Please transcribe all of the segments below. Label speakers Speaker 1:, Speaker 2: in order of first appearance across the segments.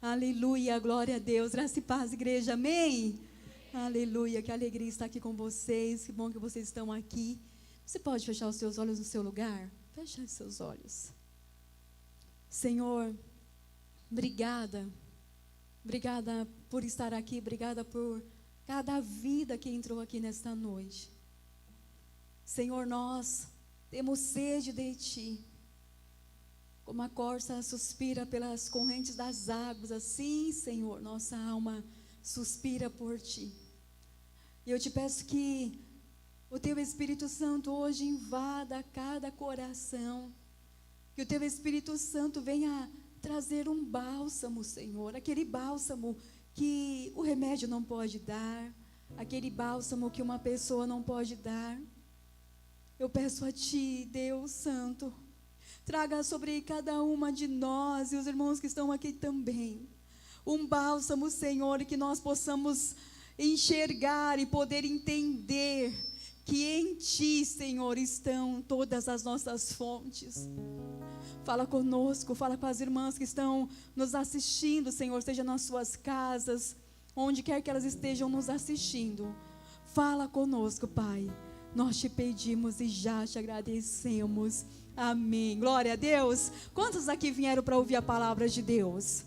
Speaker 1: Aleluia, glória a Deus. Graça e paz, igreja, amém? Aleluia, que alegria estar aqui com vocês. Que bom que vocês estão aqui. Você pode fechar os seus olhos no seu lugar? Fecha os seus olhos. Senhor, obrigada. Obrigada por estar aqui. Obrigada por cada vida que entrou aqui nesta noite. Senhor, nós temos sede de Ti. Como a corça suspira pelas correntes das águas, assim, Senhor, nossa alma suspira por Ti. E eu te peço que o Teu Espírito Santo hoje invada cada coração. Que o Teu Espírito Santo venha trazer um bálsamo, Senhor. Aquele bálsamo que o remédio não pode dar. Aquele bálsamo que uma pessoa não pode dar. Eu peço a Ti, Deus Santo, traga sobre cada uma de nós e os irmãos que estão aqui também um bálsamo, Senhor, que nós possamos enxergar e poder entender que em Ti, Senhor, estão todas as nossas fontes. Fala conosco, fala com as irmãs que estão nos assistindo, Senhor, seja nas suas casas, onde quer que elas estejam nos assistindo. Fala conosco, Pai. Nós te pedimos e já te agradecemos. Amém. Glória a Deus. Quantos aqui vieram para ouvir a palavra de Deus?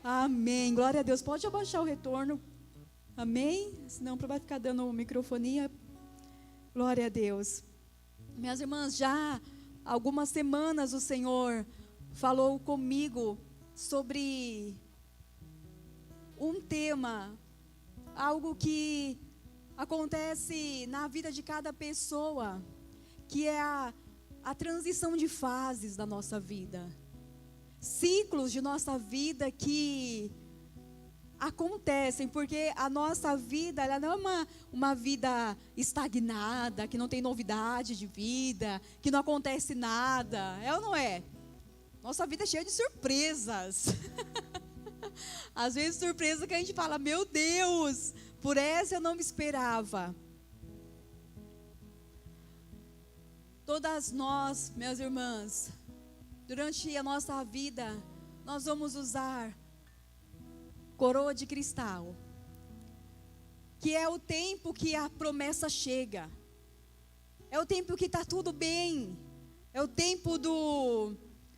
Speaker 1: Amém. Glória a Deus. Pode abaixar o retorno. Amém? Senão vai ficar dando microfonia. Glória a Deus. Minhas irmãs, já há algumas semanas o Senhor falou comigo sobre um tema, algo que acontece na vida de cada pessoa, que é a transição de fases da nossa vida. Ciclos de nossa vida que acontecem, porque a nossa vida, ela não é uma vida estagnada, que não tem novidade de vida, que não acontece nada, é ou não é? Nossa vida é cheia de surpresas. Às vezes surpresa que a gente fala, meu Deus, por essa eu não me esperava. Todas nós, minhas irmãs, durante a nossa vida, nós vamos usar coroa de cristal, que é o tempo que a promessa chega, é o tempo que está tudo bem, é o tempo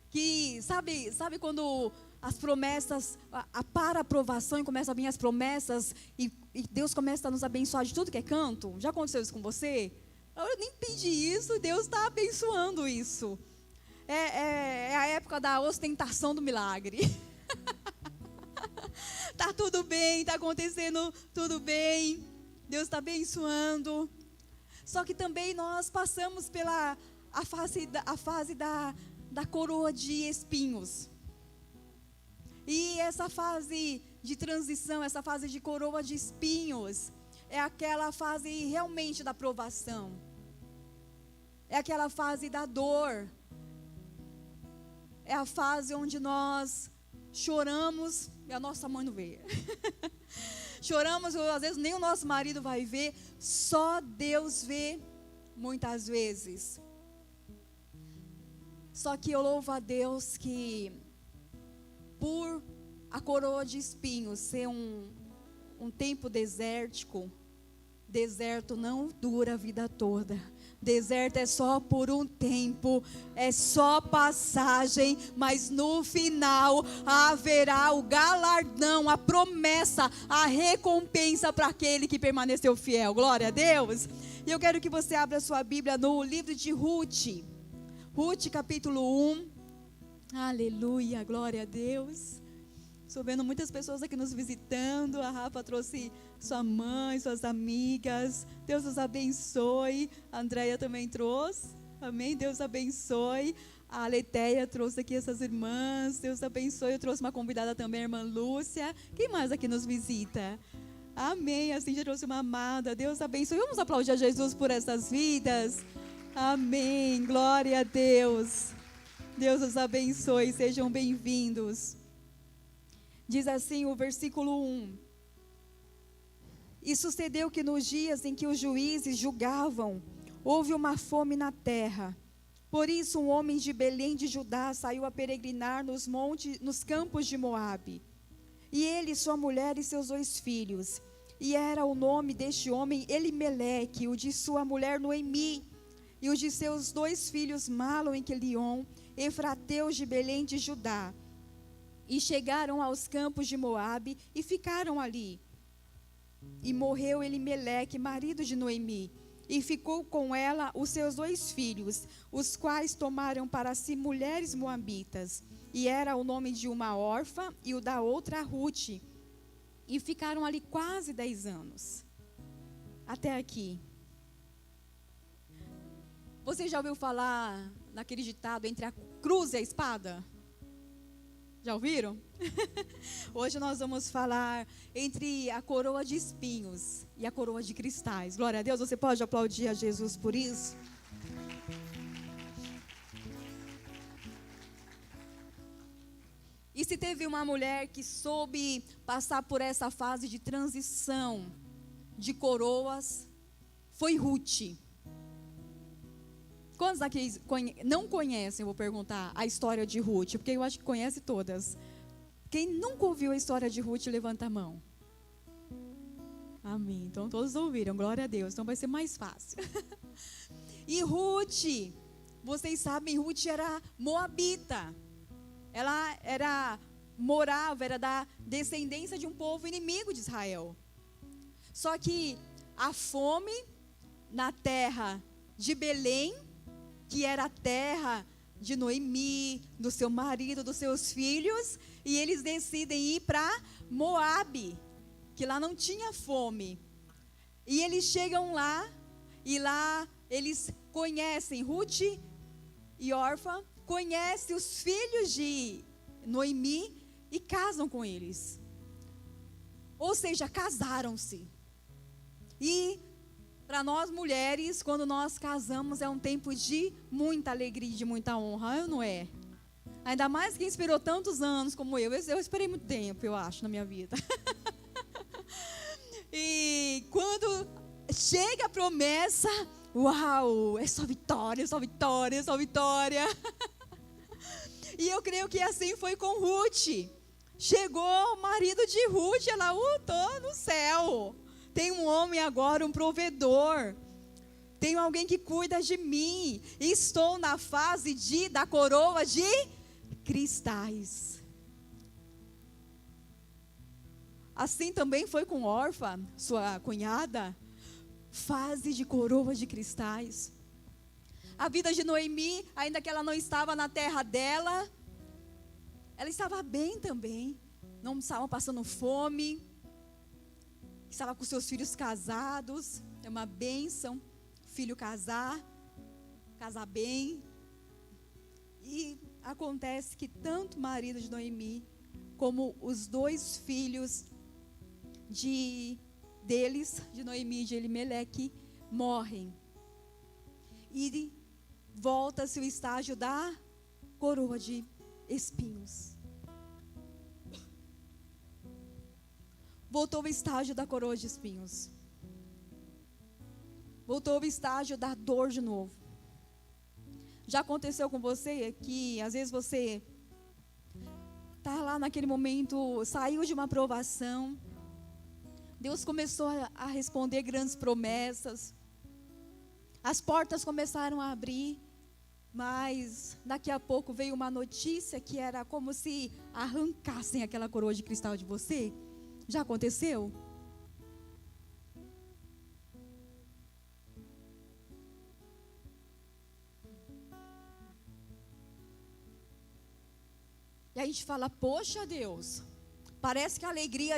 Speaker 1: que, sabe quando as promessas, para a aprovação e começa a vir as promessas e Deus começa a nos abençoar de tudo que é canto? Já aconteceu isso com você? Eu nem pedi isso, Deus está abençoando isso. É a época da ostentação do milagre. Está tudo bem, está acontecendo tudo bem, Deus está abençoando. Só que também nós passamos pela a fase da coroa de espinhos. E essa fase de transição, essa fase de coroa de espinhos, é aquela fase realmente da provação. É aquela fase da dor. É a fase onde nós choramos e a nossa mãe não vê. Choramos, às vezes nem o nosso marido vai ver, só Deus vê muitas vezes. Só que eu louvo a Deus que por a coroa de espinhos ser um tempo desértico, deserto não dura a vida toda. Deserto é só por um tempo, é só passagem, mas no final haverá o galardão, a promessa, a recompensa para aquele que permaneceu fiel. Glória a Deus. E eu quero que você abra sua Bíblia no livro de Ruth. Ruth capítulo 1. Aleluia, glória a Deus. Estou vendo muitas pessoas aqui nos visitando. A Rafa trouxe sua mãe, suas amigas. Deus os abençoe. A Andréia também trouxe. Amém? Deus abençoe. A Letéia trouxe aqui essas irmãs. Deus abençoe. Eu trouxe uma convidada também, a irmã Lúcia. Quem mais aqui nos visita? Amém. Assim já trouxe uma amada. Deus abençoe. Vamos aplaudir a Jesus por essas vidas. Amém. Glória a Deus. Deus os abençoe. Sejam bem-vindos. Diz assim o versículo 1. E sucedeu que nos dias em que os juízes julgavam, houve uma fome na terra. Por isso um homem de Belém de Judá saiu a peregrinar nos campos de Moabe.
Speaker 2: e ele, sua mulher e seus 2 filhos. E era o nome deste homem Elimeleque, o de sua mulher Noemi, e os de seus 2 filhos Malom e Quelion, efrateus de Belém de Judá. E chegaram aos campos de Moabe e ficaram ali. E morreu Elimeleque, marido de Noemi, e ficou com ela os seus 2 filhos, os quais tomaram para si mulheres moabitas. E era o nome de uma órfã e o da outra Rute. E ficaram ali quase 10 anos. Até aqui. Você já ouviu falar naquele ditado entre a cruz e a espada? Já ouviram? Hoje nós vamos falar entre a coroa de espinhos e a coroa de cristais. Glória a Deus, você pode aplaudir a Jesus por isso? E se teve uma mulher que soube passar por essa fase de transição de coroas, foi Rute. Quantos aqui não conhecem, eu vou perguntar, a história de Rute? Porque eu acho que conhece todas. Quem nunca ouviu a história de Rute, levanta a mão. Amém. Então todos ouviram, glória a Deus. Então vai ser mais fácil. E Rute, vocês sabem, Rute era moabita. Ela morava da descendência de um povo inimigo de Israel. Só que a fome na terra de Belém, que era a terra de Noemi, do seu marido, dos seus filhos, e eles decidem ir para Moabe, que lá não tinha fome. E eles chegam lá, e lá eles conhecem Rute e Orfa, conhecem os filhos de Noemi e casam com eles. Ou seja, casaram-se. E para nós mulheres, quando nós casamos, é um tempo de muita alegria e de muita honra, não é? Ainda mais quem esperou tantos anos como eu. Eu esperei muito tempo, eu acho, na minha vida. E quando chega a promessa, uau, é só vitória, só vitória, só vitória. E eu creio que assim foi com Rute. Chegou o marido de Rute, ela, tô no céu. Tem um homem agora, um provedor. Tem alguém que cuida de mim. Estou na fase da coroa de cristais. Assim também foi com Orfa, sua cunhada. Fase de coroa de cristais. A vida de Noemi, ainda que ela não estava na terra dela, ela estava bem também. Não estava passando fome. Estava com seus filhos casados. É uma bênção. Filho casar bem. E acontece que tanto o marido de Noemi, como os 2 filhos deles, de Noemi e de Elimeleque, morrem. E volta-se o estágio da coroa de espinhos. Voltou o estágio da coroa de espinhos. Voltou o estágio da dor de novo. Já aconteceu com você que às vezes você está lá naquele momento, saiu de uma provação, Deus começou a responder grandes promessas, as portas começaram a abrir, mas daqui a pouco veio uma notícia que era como se arrancassem aquela coroa de cristal de você. Já aconteceu? E a gente fala, poxa Deus, parece que a alegria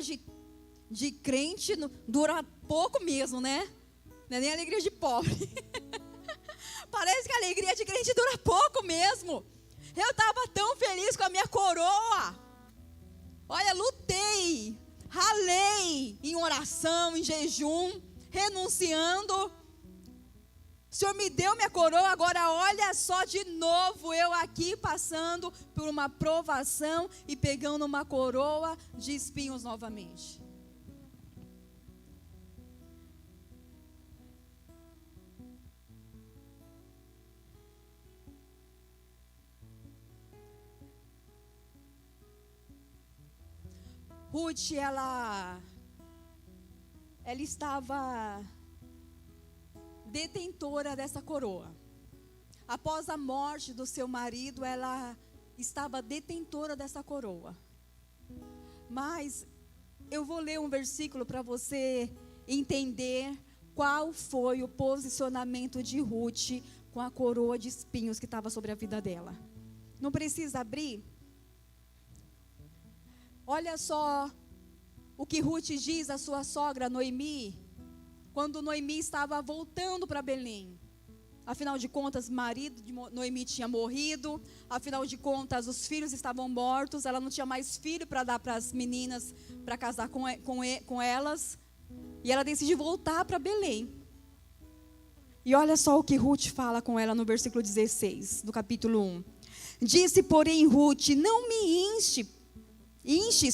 Speaker 2: de crente dura pouco mesmo, né? Não é nem alegria de pobre. Parece que a alegria de crente dura pouco mesmo. Eu estava tão feliz com a minha coroa. Olha, lutei, ralei em oração, em jejum, renunciando. O Senhor me deu minha coroa, agora olha só de novo eu aqui passando por uma provação e pegando uma coroa de espinhos novamente. Ruth, ela estava detentora dessa coroa. Após a morte do seu marido, ela estava detentora dessa coroa. Mas eu vou ler um versículo para você entender qual foi o posicionamento de Ruth com a coroa de espinhos que estava sobre a vida dela. Não precisa abrir. Olha só o que Ruth diz à sua sogra Noemi, quando Noemi estava voltando para Belém. Afinal de contas, o marido de Noemi tinha morrido. Afinal de contas, os filhos estavam mortos. Ela não tinha mais filho para dar para as meninas, para casar com elas. E ela decide voltar para Belém. E olha só o que Ruth fala com ela no versículo 16, do capítulo 1. Disse, porém, Ruth, não me instes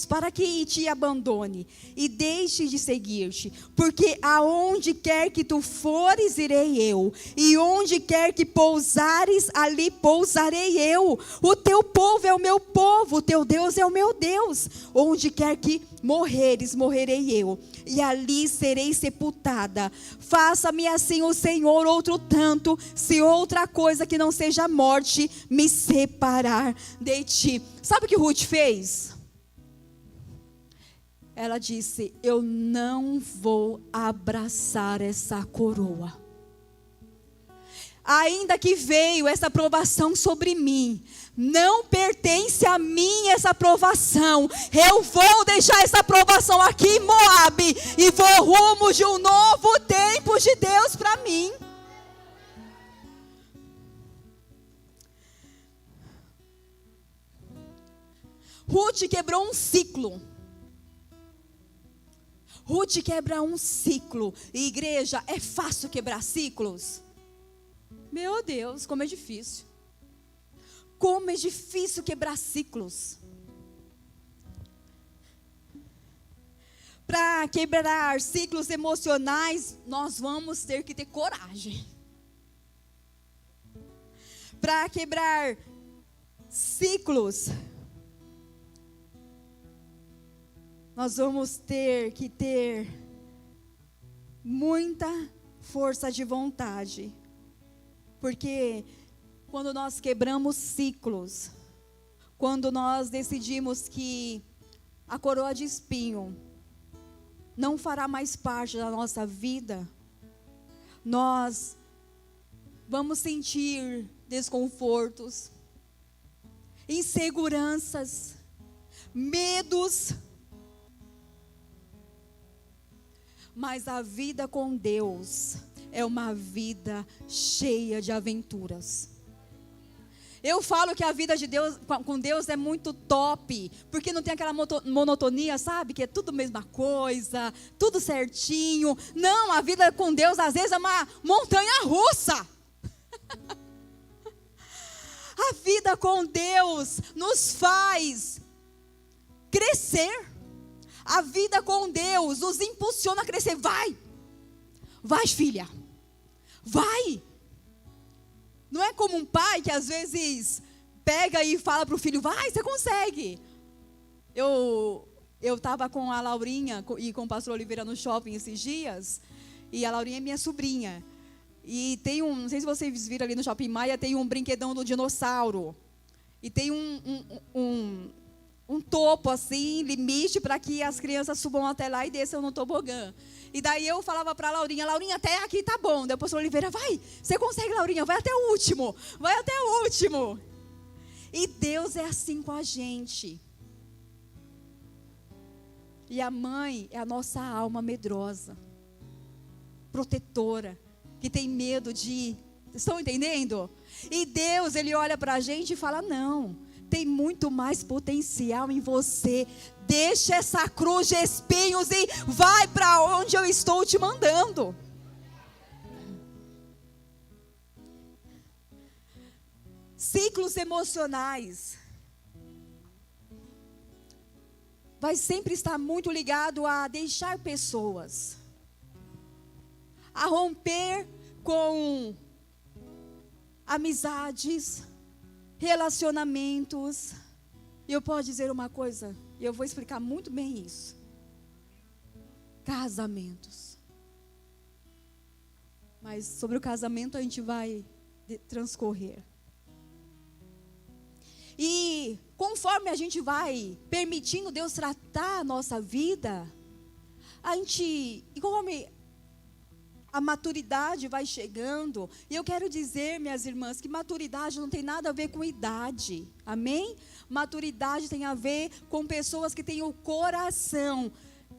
Speaker 2: para que te abandone e deixe de seguir-te, porque aonde quer que tu fores, irei eu, e onde quer que pousares, ali pousarei eu. O teu povo é o meu povo, o teu Deus é o meu Deus. Onde quer que morreres, morrerei eu, e ali serei sepultada. Faça-me assim o Senhor outro tanto, se outra coisa que não seja a morte me separar de ti. Sabe o que Ruth fez? Ela disse, eu não vou abraçar essa coroa. Ainda que veio essa provação sobre mim, não pertence a mim essa provação. Eu vou deixar essa provação aqui em Moabe e vou rumo de um novo tempo de Deus para mim. Ruth quebrou um ciclo. Ruth quebra um ciclo. E igreja, é fácil quebrar ciclos? Meu Deus, como é difícil. Como é difícil quebrar ciclos. Para quebrar ciclos emocionais, nós vamos ter que ter coragem. Para quebrar ciclos, nós vamos ter que ter muita força de vontade. Porque quando nós quebramos ciclos, quando nós decidimos que a coroa de espinho não fará mais parte da nossa vida, nós vamos sentir desconfortos, inseguranças, medos. Mas a vida com Deus é uma vida cheia de aventuras. Eu falo que a vida de Deus, com Deus é muito top, porque não tem aquela monotonia, sabe? Que é tudo a mesma coisa, tudo certinho. Não, a vida com Deus às vezes é uma montanha russa. A vida com Deus nos faz crescer. A vida com Deus nos impulsiona a crescer. Vai filha, vai. Não é como um pai que às vezes pega e fala para o filho, vai, você consegue. Eu estava com a Laurinha e com o pastor Oliveira no shopping esses dias, e a Laurinha é minha sobrinha. E tem não sei se vocês viram ali no Shopping Maia, tem um brinquedão do dinossauro. E tem um topo assim, limite, para que as crianças subam até lá e desçam no tobogã. E daí eu falava para a Laurinha, até aqui tá bom. Daí o pastor Oliveira, vai, você consegue, Laurinha, vai até o último, vai até o último. E Deus é assim com a gente. E a mãe é a nossa alma medrosa, protetora, que tem medo de... Estão entendendo? E Deus, Ele olha para a gente e fala, não, tem muito mais potencial em você. Deixa essa cruz de espinhos e vai para onde eu estou te mandando. Ciclos emocionais vai sempre estar muito ligado a deixar pessoas, a romper com amizades, relacionamentos. E eu posso dizer uma coisa, E eu vou explicar muito bem isso. Casamentos. Mas sobre o casamento a gente vai transcorrer. E conforme a gente vai permitindo Deus tratar a nossa vida, e conforme a maturidade vai chegando, e eu quero dizer, minhas irmãs, que maturidade não tem nada a ver com idade, amém? Maturidade tem a ver com pessoas que têm o coração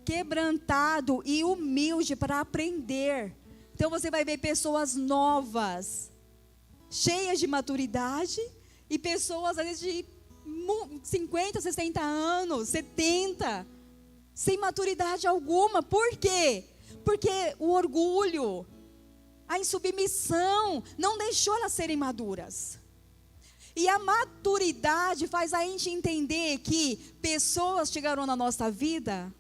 Speaker 2: quebrantado e humilde para aprender. Então você vai ver pessoas novas, cheias de maturidade, e pessoas às vezes de 50, 60 anos, 70, sem maturidade alguma. Por quê? Porque o orgulho, a insubmissão, não deixou elas serem maduras. E a maturidade faz a gente entender que pessoas chegarão na nossa vida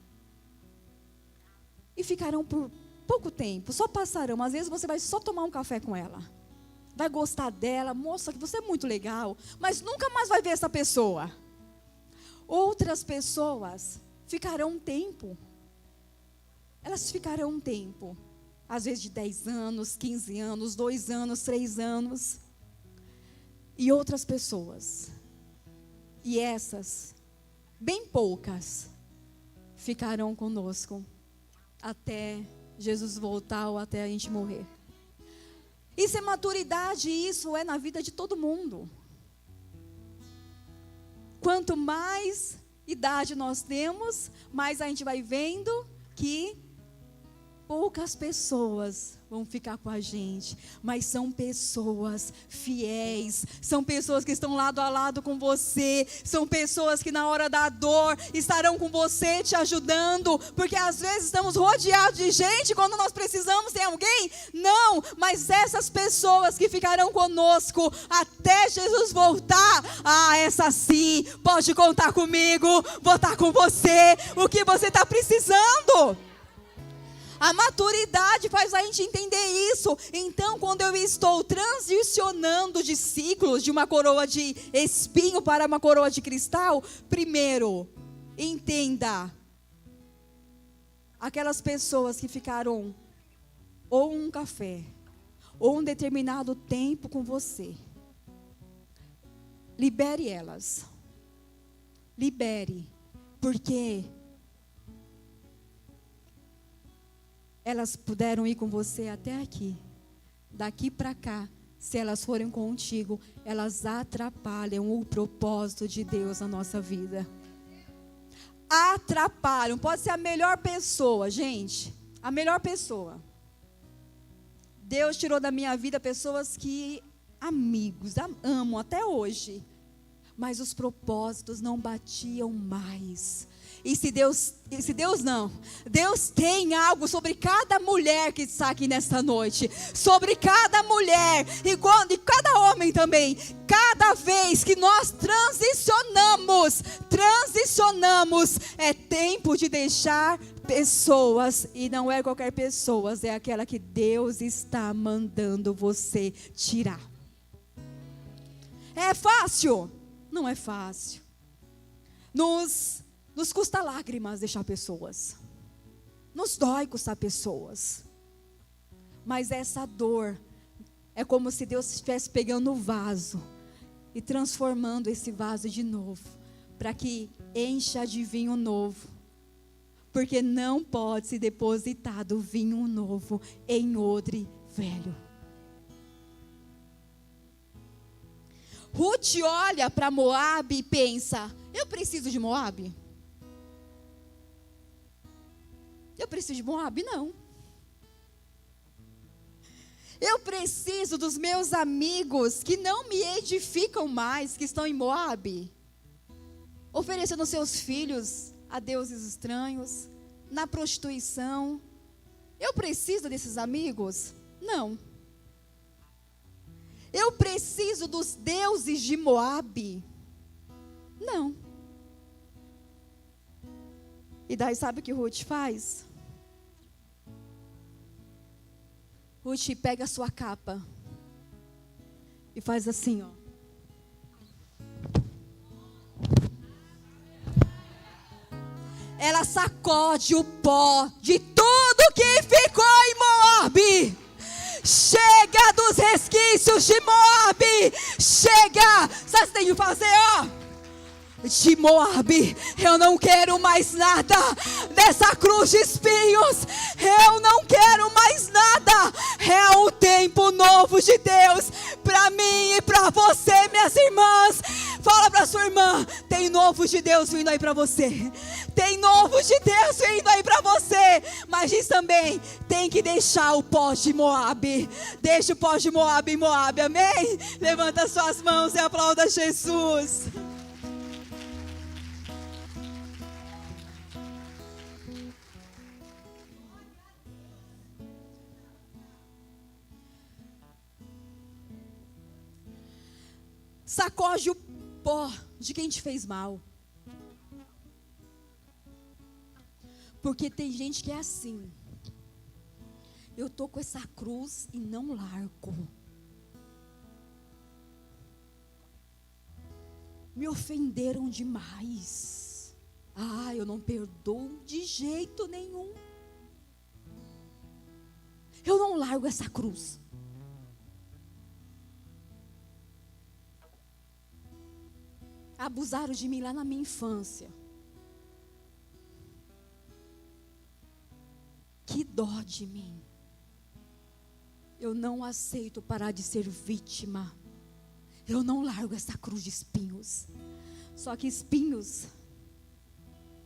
Speaker 2: e ficarão por pouco tempo, só passarão. Às vezes você vai só tomar um café com ela, vai gostar dela, moça, que você é muito legal, mas nunca mais vai ver essa pessoa. Outras pessoas ficarão um tempo. Elas ficarão um tempo, às vezes de 10 anos, 15 anos, 2 anos, 3 anos. E outras pessoas, e essas, bem poucas, ficarão conosco até Jesus voltar ou até a gente morrer. Isso é maturidade, isso é na vida de todo mundo. Quanto mais idade nós temos, mais a gente vai vendo que poucas pessoas vão ficar com a gente, mas são pessoas fiéis, são pessoas que estão lado a lado com você, são pessoas que na hora da dor estarão com você te ajudando, porque às vezes estamos rodeados de gente, quando nós precisamos tem alguém? Não, mas essas pessoas que ficarão conosco até Jesus voltar, essa sim, pode contar comigo, vou estar com você, o que você está precisando. A maturidade faz a gente entender isso. Então, quando eu estou transicionando de ciclos, de uma coroa de espinho para uma coroa de cristal, primeiro, entenda, aquelas pessoas que ficaram ou um café, ou um determinado tempo com você, libere elas. Libere, porque elas puderam ir com você até aqui. Daqui para cá, se elas forem contigo, elas atrapalham o propósito de Deus na nossa vida. Atrapalham. Pode ser a melhor pessoa, gente. A melhor pessoa. Deus tirou da minha vida pessoas que, amigos, amo até hoje. Mas os propósitos não batiam mais. Deus tem algo sobre cada mulher que está aqui nesta noite, sobre cada mulher, e cada homem também. Cada vez que nós transicionamos, é tempo de deixar pessoas, e não é qualquer pessoa, é aquela que Deus está mandando você tirar. É fácil? Não é fácil. Nos custa lágrimas deixar pessoas. Nos dói custar pessoas. Mas essa dor é como se Deus estivesse pegando o vaso e transformando esse vaso de novo, para que encha de vinho novo. Porque não pode se depositar do vinho novo em odre velho. Ruth olha para Moabe e pensa: eu preciso de Moabe? Eu preciso de Moabe? Não. Eu preciso dos meus amigos que não me edificam mais, que estão em Moabe, oferecendo seus filhos a deuses estranhos, na prostituição. Eu preciso desses amigos? Não. Eu preciso dos deuses de Moabe? Não. E daí sabe o que Ruth faz? Ruth pega a sua capa e faz assim, ó. ela sacode o pó de tudo que ficou em Moabe. Chega dos resquícios de Moabe. Chega. Sabe o que você tem que fazer, ó? De Moabe, eu não quero mais nada dessa cruz de espinhos. Eu não quero mais nada. É um tempo novo de Deus para mim e para você, minhas irmãs. Fala para sua irmã: tem novo de Deus vindo aí para você. Tem novo de Deus vindo aí para você. Mas diz também: tem que deixar o pó de Moabe. Deixa o pó de Moabe em Moabe, amém? Levanta suas mãos e aplauda Jesus. Sacode o pó de quem te fez mal. Porque tem gente que é assim: eu tô com essa cruz e não largo. Me ofenderam demais. Ah, eu não perdoo de jeito nenhum. Eu não largo essa cruz. Abusaram de mim lá na minha infância. Que dó de mim. Eu não aceito parar de ser vítima. Eu não largo essa cruz de espinhos. Só que espinhos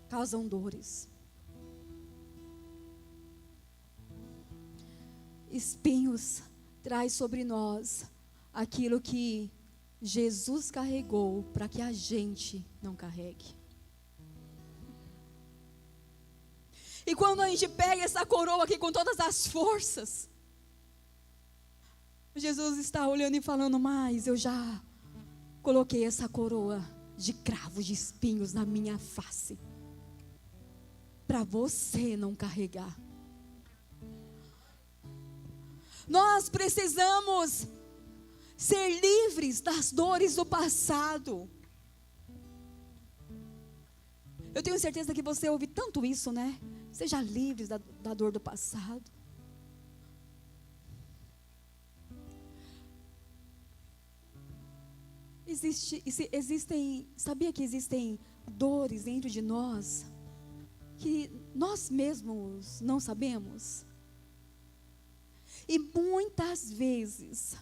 Speaker 2: causam dores. Espinhos traz sobre nós aquilo que Jesus carregou para que a gente não carregue. E quando a gente pega essa coroa aqui com todas as forças, Jesus está olhando e falando: mas eu já coloquei essa coroa de cravos, de espinhos na minha face, para você não carregar. Nós precisamos ser livres das dores do passado. Eu tenho certeza que você ouve tanto isso, né? Seja livre da dor do passado. Sabia que existem dores dentro de nós que nós mesmos não sabemos? E muitas vezes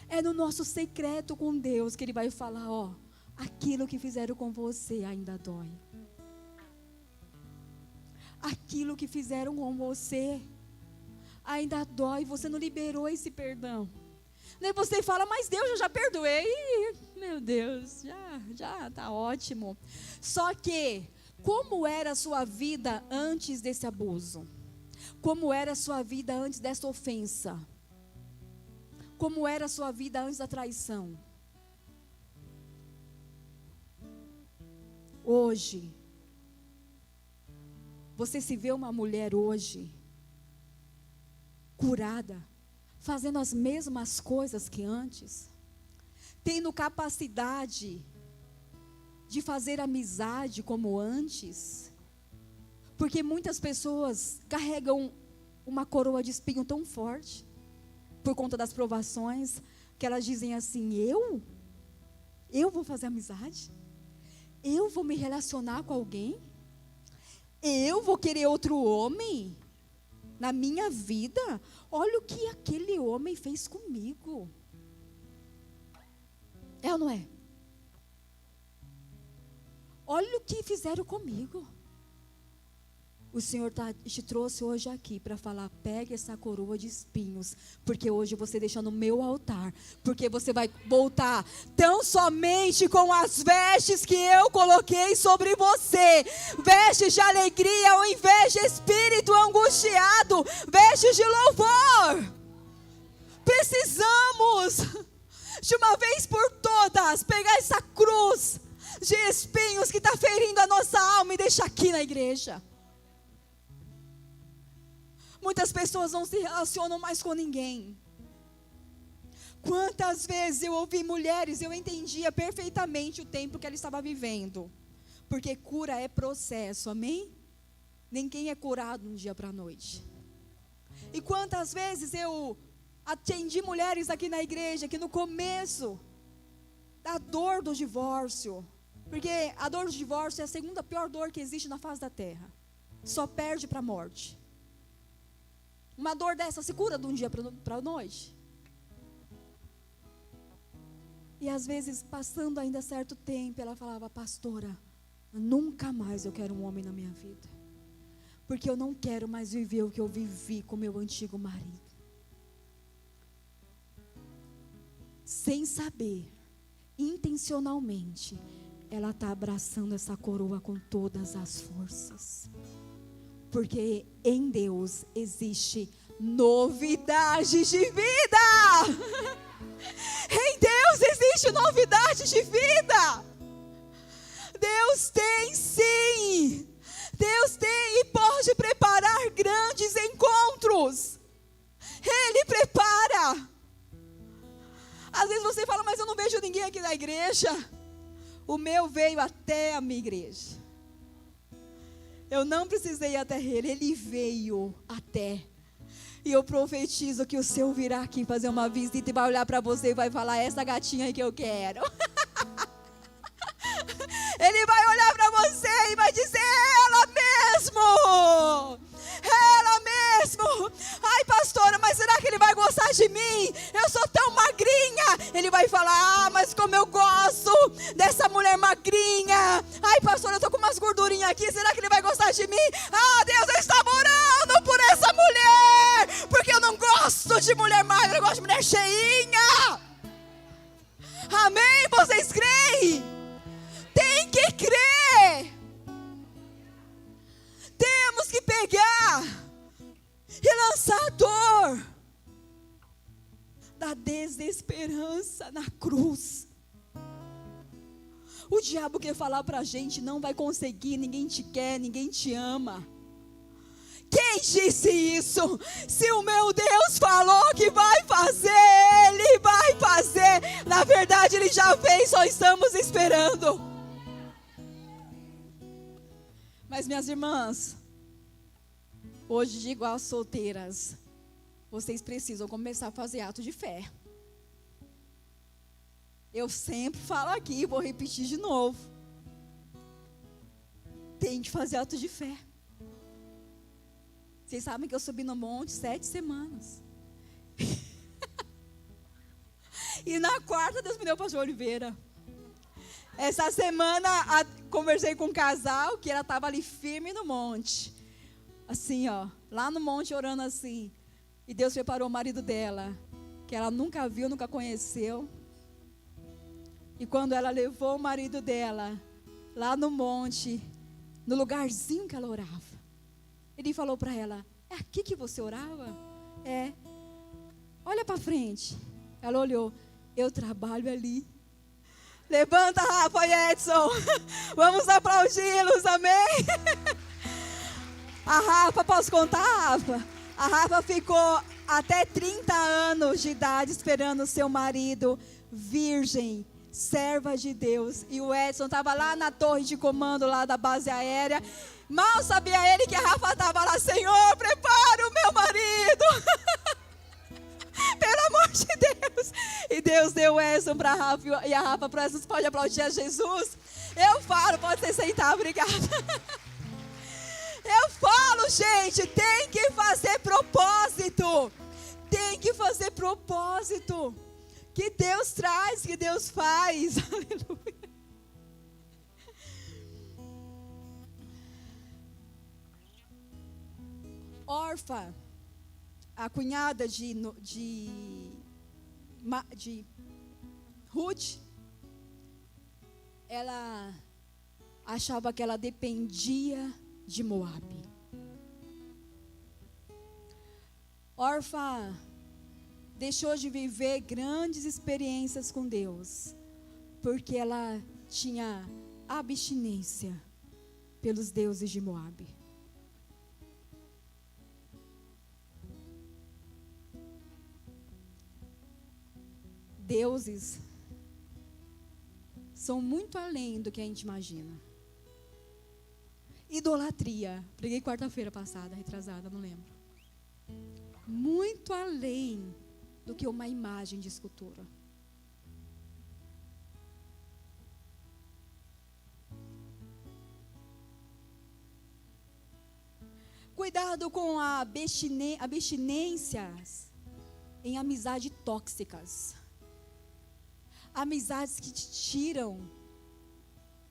Speaker 2: é no nosso secreto com Deus que Ele vai falar: ó, aquilo que fizeram com você ainda dói. Aquilo que fizeram com você ainda dói. Você não liberou esse perdão. Daí você fala: mas Deus, eu já perdoei. Meu Deus, já está ótimo. Só que, como era a sua vida antes desse abuso? Como era a sua vida antes dessa ofensa? Como era a sua vida antes da traição? Hoje, você se vê uma mulher hoje, curada, fazendo as mesmas coisas que antes, tendo capacidade de fazer amizade como antes? Porque muitas pessoas carregam uma coroa de espinho tão forte, por conta das provações, que elas dizem assim: eu vou fazer amizade? Eu vou me relacionar com alguém? Eu vou querer outro homem na minha vida? Olha o que aquele homem fez comigo. É ou não é? Olha o que fizeram comigo. O Senhor te trouxe hoje aqui para falar: pegue essa coroa de espinhos, porque hoje você deixa no meu altar, porque você vai voltar tão somente com as vestes que eu coloquei sobre você, vestes de alegria ao invés de espírito angustiado, vestes de louvor. Precisamos, de uma vez por todas, pegar essa cruz de espinhos que está ferindo a nossa alma e deixar aqui na igreja. Muitas pessoas não se relacionam mais com ninguém. Quantas vezes eu ouvi mulheres, eu entendia perfeitamente o tempo que ela estava vivendo. Porque cura é processo, amém? ninguém é curado de um dia para a noite. E quantas vezes eu atendi mulheres aqui na igreja que no começo da dor do divórcio, porque a dor do divórcio é a segunda pior dor que existe na face da terra, só perde para a morte. Uma dor dessa se cura de um dia para a noite. E às vezes, passando ainda certo tempo, ela falava: pastora, nunca mais eu quero um homem na minha vida, porque eu não quero mais viver o que eu vivi com meu antigo marido. Sem saber, intencionalmente, ela está abraçando essa coroa com todas as forças. Porque em Deus existe novidade de vida. Em Deus existe novidade de vida. Deus tem sim. Deus tem e pode preparar grandes encontros. Ele prepara. Às vezes você fala: mas eu não vejo ninguém aqui na igreja. O meu veio até a minha igreja. Eu não precisei ir até ele, ele veio até. E eu profetizo que o seu virá aqui fazer uma visita e vai olhar para você e vai falar: essa gatinha aí que eu quero. Ele vai olhar para você e vai dizer: ela mesmo. Ela mesmo. Ai, pastora, mas será que ele vai gostar de mim? Eu sou tão magrinha. Ele vai falar: ah, mas como eu gosto dessa mulher magrinha. Ai, pastora, eu tô com umas gordurinhas aqui. Será que ele vai gostar de mim? Ah, Deus, eu estava orando por essa mulher, porque eu não gosto de mulher magra, eu gosto de mulher cheinha. Amém? Vocês creem? Tem que crer. Temos que pegar e lançar a dor da desesperança na cruz. O diabo quer falar pra gente: não vai conseguir, ninguém te quer, ninguém te ama. Quem disse isso? Se o meu Deus falou que vai fazer, Ele vai fazer. Na verdade, Ele já fez, só estamos esperando. Mas minhas irmãs, hoje digo às solteiras: vocês precisam começar a fazer ato de fé. Eu sempre falo aqui, vou repetir de novo. Tem que fazer ato de fé. Vocês sabem que eu subi no monte 7 semanas. E na quarta Deus me deu o pastor Oliveira. Essa semana conversei com um casal que ela estava ali firme no monte. Assim, ó, lá no monte orando assim. E Deus preparou o marido dela, que ela nunca viu, nunca conheceu. E quando ela levou o marido dela lá no monte, no lugarzinho que ela orava, ele falou para ela: é aqui que você orava? É. Olha para frente. Ela olhou: eu trabalho ali. Levanta, Rafa e Edson. Vamos aplaudi-los, amém? A Rafa, posso contar, Rafa? A Rafa ficou até 30 anos de idade esperando o seu marido, virgem, serva de Deus. E o Edson estava lá na torre de comando lá da base aérea. Mal sabia ele que a Rafa estava lá: Senhor, prepara o meu marido. Pelo amor de Deus. E Deus deu o Edson para a Rafa e a Rafa para Jesus. Pode aplaudir a Jesus? Eu falo, pode se sentar, obrigada. Eu falo, gente, tem que fazer propósito. Tem que fazer propósito. Que Deus traz, que Deus faz. Aleluia. Orfa, a cunhada de Ruth, ela achava que ela dependia de Moabe. Orfa deixou de viver grandes experiências com Deus, porque ela tinha abstinência pelos deuses de Moabe. Deuses são muito além do que a gente imagina. idolatria. Preguei quarta-feira passada, retrasada, não lembro. Muito além do que uma imagem de escultura. Cuidado com abstinências em amizades tóxicas. Amizades que te tiram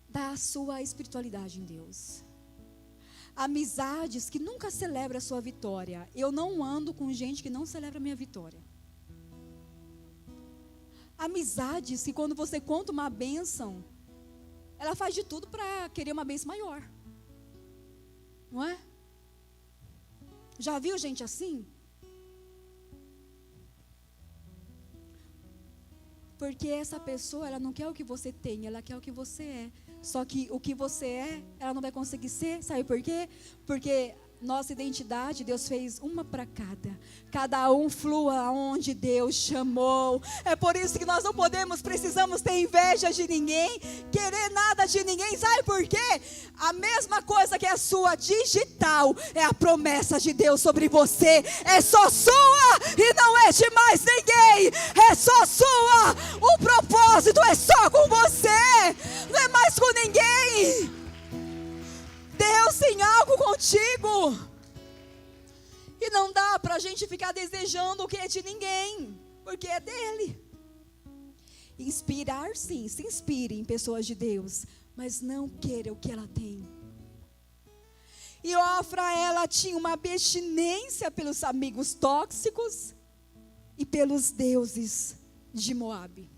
Speaker 2: da sua espiritualidade em Deus. Amizades que nunca celebram a sua vitória. Eu não ando com gente que não celebra a minha vitória. Amizades que quando você conta uma bênção, ela faz de tudo para querer uma bênção maior. Não é? Já viu gente assim? Porque essa pessoa, ela não quer o que você tem, ela quer o que você é. Só que o que você é, ela não vai conseguir ser. Sabe por quê? Porque nossa identidade, Deus fez uma para cada. Cada um flua aonde Deus chamou. É por isso que nós não precisamos ter inveja de ninguém, querer nada de ninguém. Sabe por quê? A mesma coisa que é a sua digital é a promessa de Deus sobre você. É só sua e não é de mais ninguém. É só sua. O propósito é só com você. Não é mais com ninguém. Deus tem algo contigo. E não dá para a gente ficar desejando o que é de ninguém, porque é dele. Inspirar sim, se inspire em pessoas de Deus, mas não queira o que ela tem. E Ofra, ela tinha uma abstinência pelos amigos tóxicos e pelos deuses de Moabe.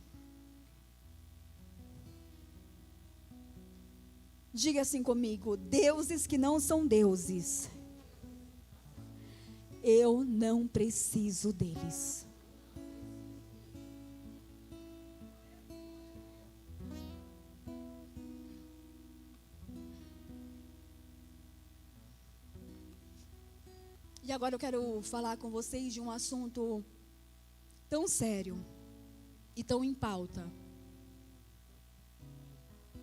Speaker 2: Diga assim comigo: deuses que não são deuses, eu não preciso deles. E agora eu quero falar com vocês de um assunto tão sério e tão em pauta.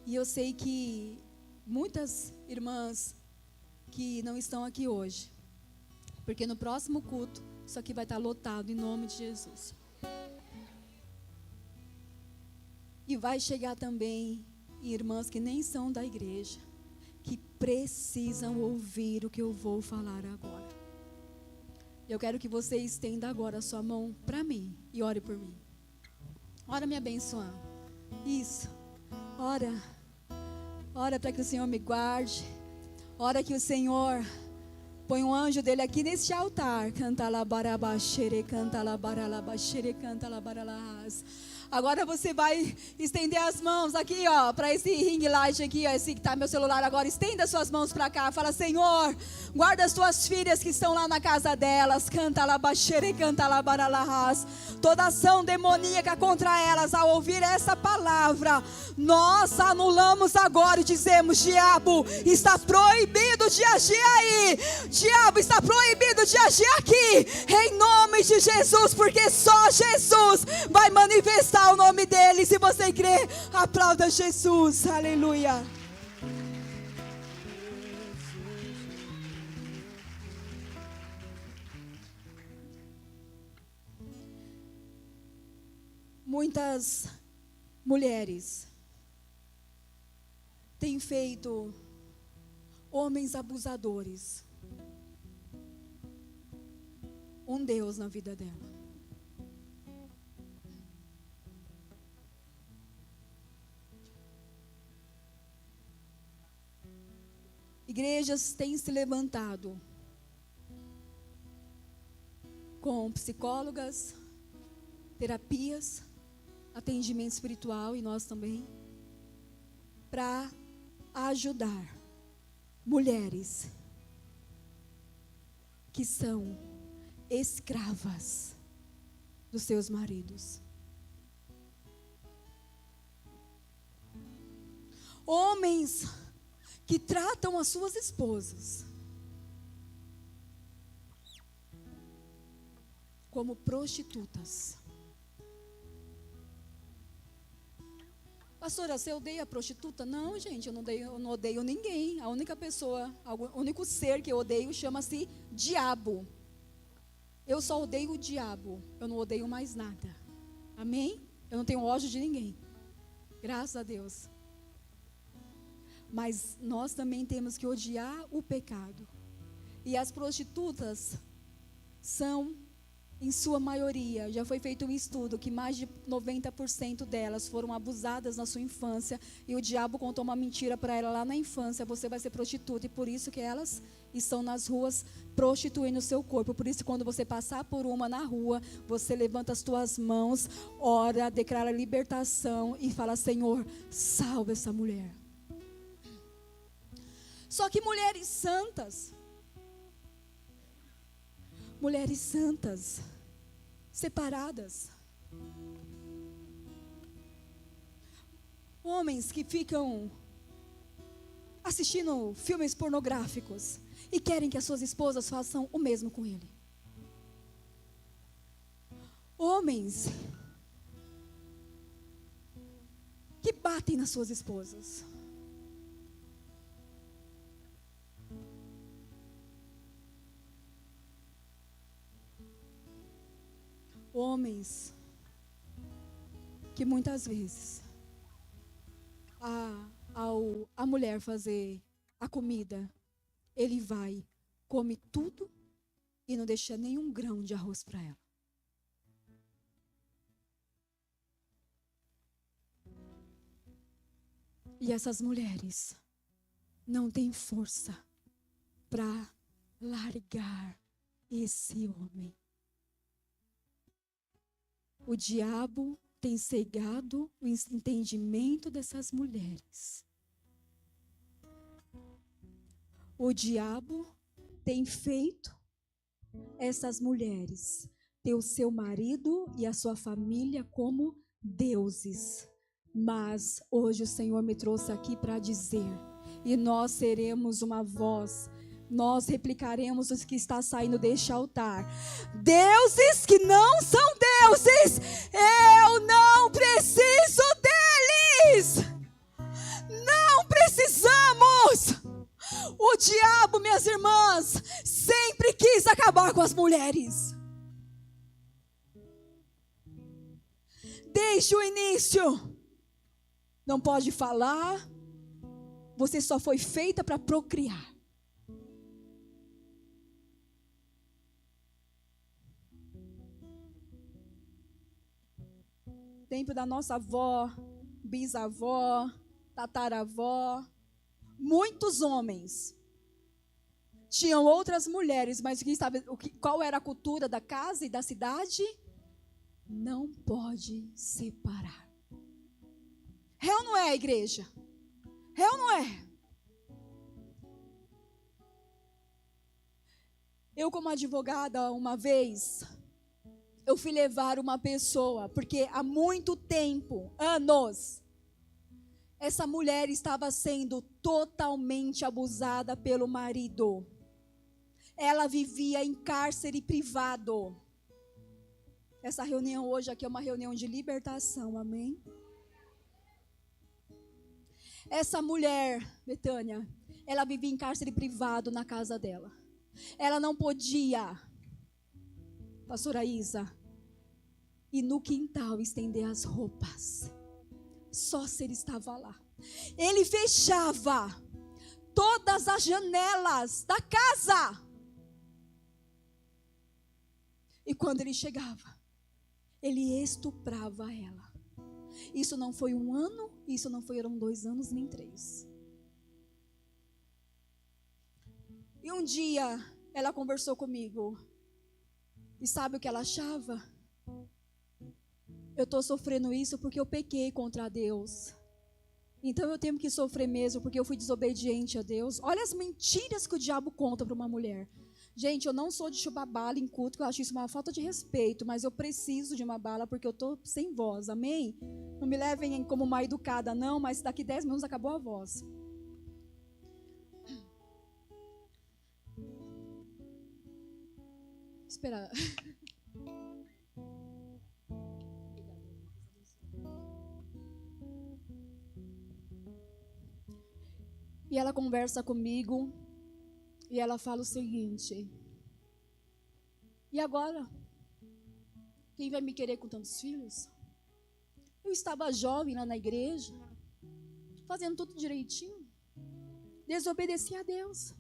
Speaker 2: E eu sei que muitas irmãs que não estão aqui hoje, porque no próximo culto isso aqui vai estar lotado em nome de Jesus. E vai chegar também irmãs que nem são da igreja, que precisam ouvir o que eu vou falar agora. Eu quero que você estenda agora a sua mão para mim e ore por mim. Ora me abençoando. Isso. Ora. Ora para que o Senhor me guarde. Ora que o Senhor põe um anjo dele aqui neste altar. Canta lá barabaxere, canta lá baralabaxere, canta lá baralas. Agora você vai estender as mãos aqui, ó, para esse ring light aqui, ó, esse que tá meu celular agora. Estenda suas mãos para cá. Fala: Senhor, guarda as tuas filhas que estão lá na casa delas. Canta lá baixere, canta lá baralas. Toda ação demoníaca contra elas, ao ouvir essa palavra, nós anulamos agora e dizemos: diabo, está proibido de agir aí. Diabo, está proibido de agir aqui. Em nome de Jesus, porque só Jesus vai manifestar o nome dele. Se você crê, aplauda Jesus. Aleluia. Muitas mulheres têm feito homens abusadores um Deus na vida dela. Igrejas têm se levantado com psicólogas, terapias, atendimento espiritual, e nós também, para ajudar mulheres que são escravas dos seus maridos. Homens que tratam as suas esposas como prostitutas. Pastora, você odeia a prostituta? Não, gente, eu não odeio ninguém. A única pessoa, o único ser que eu odeio chama-se diabo. Eu só odeio o diabo. Eu não odeio mais nada. Amém? Eu não tenho ódio de ninguém. Graças a Deus. Mas nós também temos que odiar o pecado. E as prostitutas são, em sua maioria, já foi feito um estudo que mais de 90% delas foram abusadas na sua infância. E o diabo contou uma mentira para ela lá na infância: você vai ser prostituta. E por isso que elas estão nas ruas prostituindo o seu corpo. Por isso, quando você passar por uma na rua, você levanta as suas mãos, ora, declara libertação e fala: Senhor, salva essa mulher. Só que mulheres santas, separadas, homens que ficam assistindo filmes pornográficos e querem que as suas esposas façam o mesmo com ele. Homens que batem nas suas esposas. Homens que muitas vezes a mulher fazer a comida, ele vai, come tudo e não deixa nenhum grão de arroz para ela. E essas mulheres não têm força para largar esse homem. O diabo tem cegado o entendimento dessas mulheres. O diabo tem feito essas mulheres ter o seu marido e a sua família como deuses. Mas hoje o Senhor me trouxe aqui para dizer, e nós seremos uma voz, nós replicaremos o que está saindo deste altar. Deuses que não são deuses, eu não preciso deles. Não precisamos. O diabo, minhas irmãs, sempre quis acabar com as mulheres. Desde o início. Não pode falar. Você só foi feita para procriar. Tempo da nossa avó, bisavó, tataravó, muitos homens tinham outras mulheres, mas qual era a cultura da casa e da cidade? Não pode separar. É ou não é, igreja? É ou não é? Eu, como advogada, uma vez, eu fui levar uma pessoa, porque há muito tempo, anos, essa mulher estava sendo totalmente abusada pelo marido. Ela vivia em cárcere privado. Essa reunião hoje aqui é uma reunião de libertação, amém? Essa mulher, Betânia, ela vivia em cárcere privado na casa dela. Ela não podia, pastora Isa, ir no quintal estender as roupas. Só se ele estava lá. Ele fechava todas as janelas da casa. E quando ele chegava, ele estuprava ela. Isso não foi 1 ano, isso não foram 2 anos, nem 3. E um dia, ela conversou comigo. E sabe o que ela achava? Eu estou sofrendo isso porque eu pequei contra Deus. Então eu tenho que sofrer mesmo porque eu fui desobediente a Deus. Olha as mentiras que o diabo conta para uma mulher. Gente, eu não sou de chupar bala em culto, que eu acho isso uma falta de respeito, mas eu preciso de uma bala porque eu estou sem voz, amém? Não me levem como uma educada não, mas daqui 10 minutos acabou a voz. Espera.
Speaker 3: E ela conversa comigo e ela fala o seguinte: e agora? Quem vai me querer com tantos filhos? Eu estava jovem lá na igreja, fazendo tudo direitinho, desobedeci a Deus.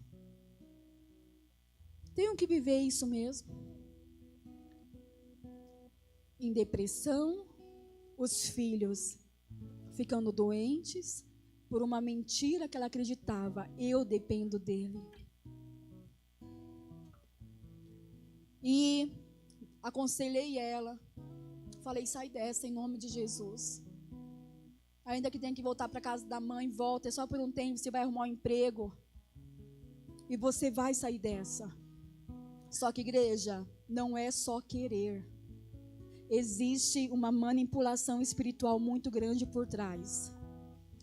Speaker 3: Tenho que viver isso mesmo. Em depressão, os filhos ficando doentes por uma mentira que ela acreditava. Eu dependo dele. E aconselhei ela. Falei, sai dessa em nome de Jesus. Ainda que tenha que voltar para casa da mãe, volta. É só por um tempo, você vai arrumar um emprego. E você vai sair dessa. Só que, igreja, não é só querer. Existe uma manipulação espiritual muito grande por trás.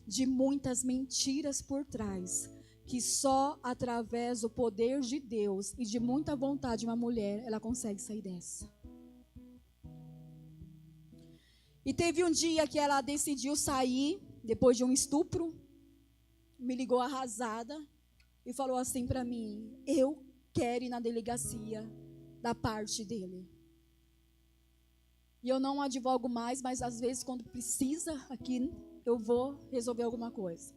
Speaker 3: De muitas mentiras por trás. Que só através do poder de Deus e de muita vontade de uma mulher, ela consegue sair dessa. E teve um dia que ela decidiu sair, depois de um estupro. Me ligou arrasada e falou assim para mim: eu quero ir na delegacia da parte dele. E eu não advogo mais, mas às vezes quando precisa aqui, eu vou resolver alguma coisa.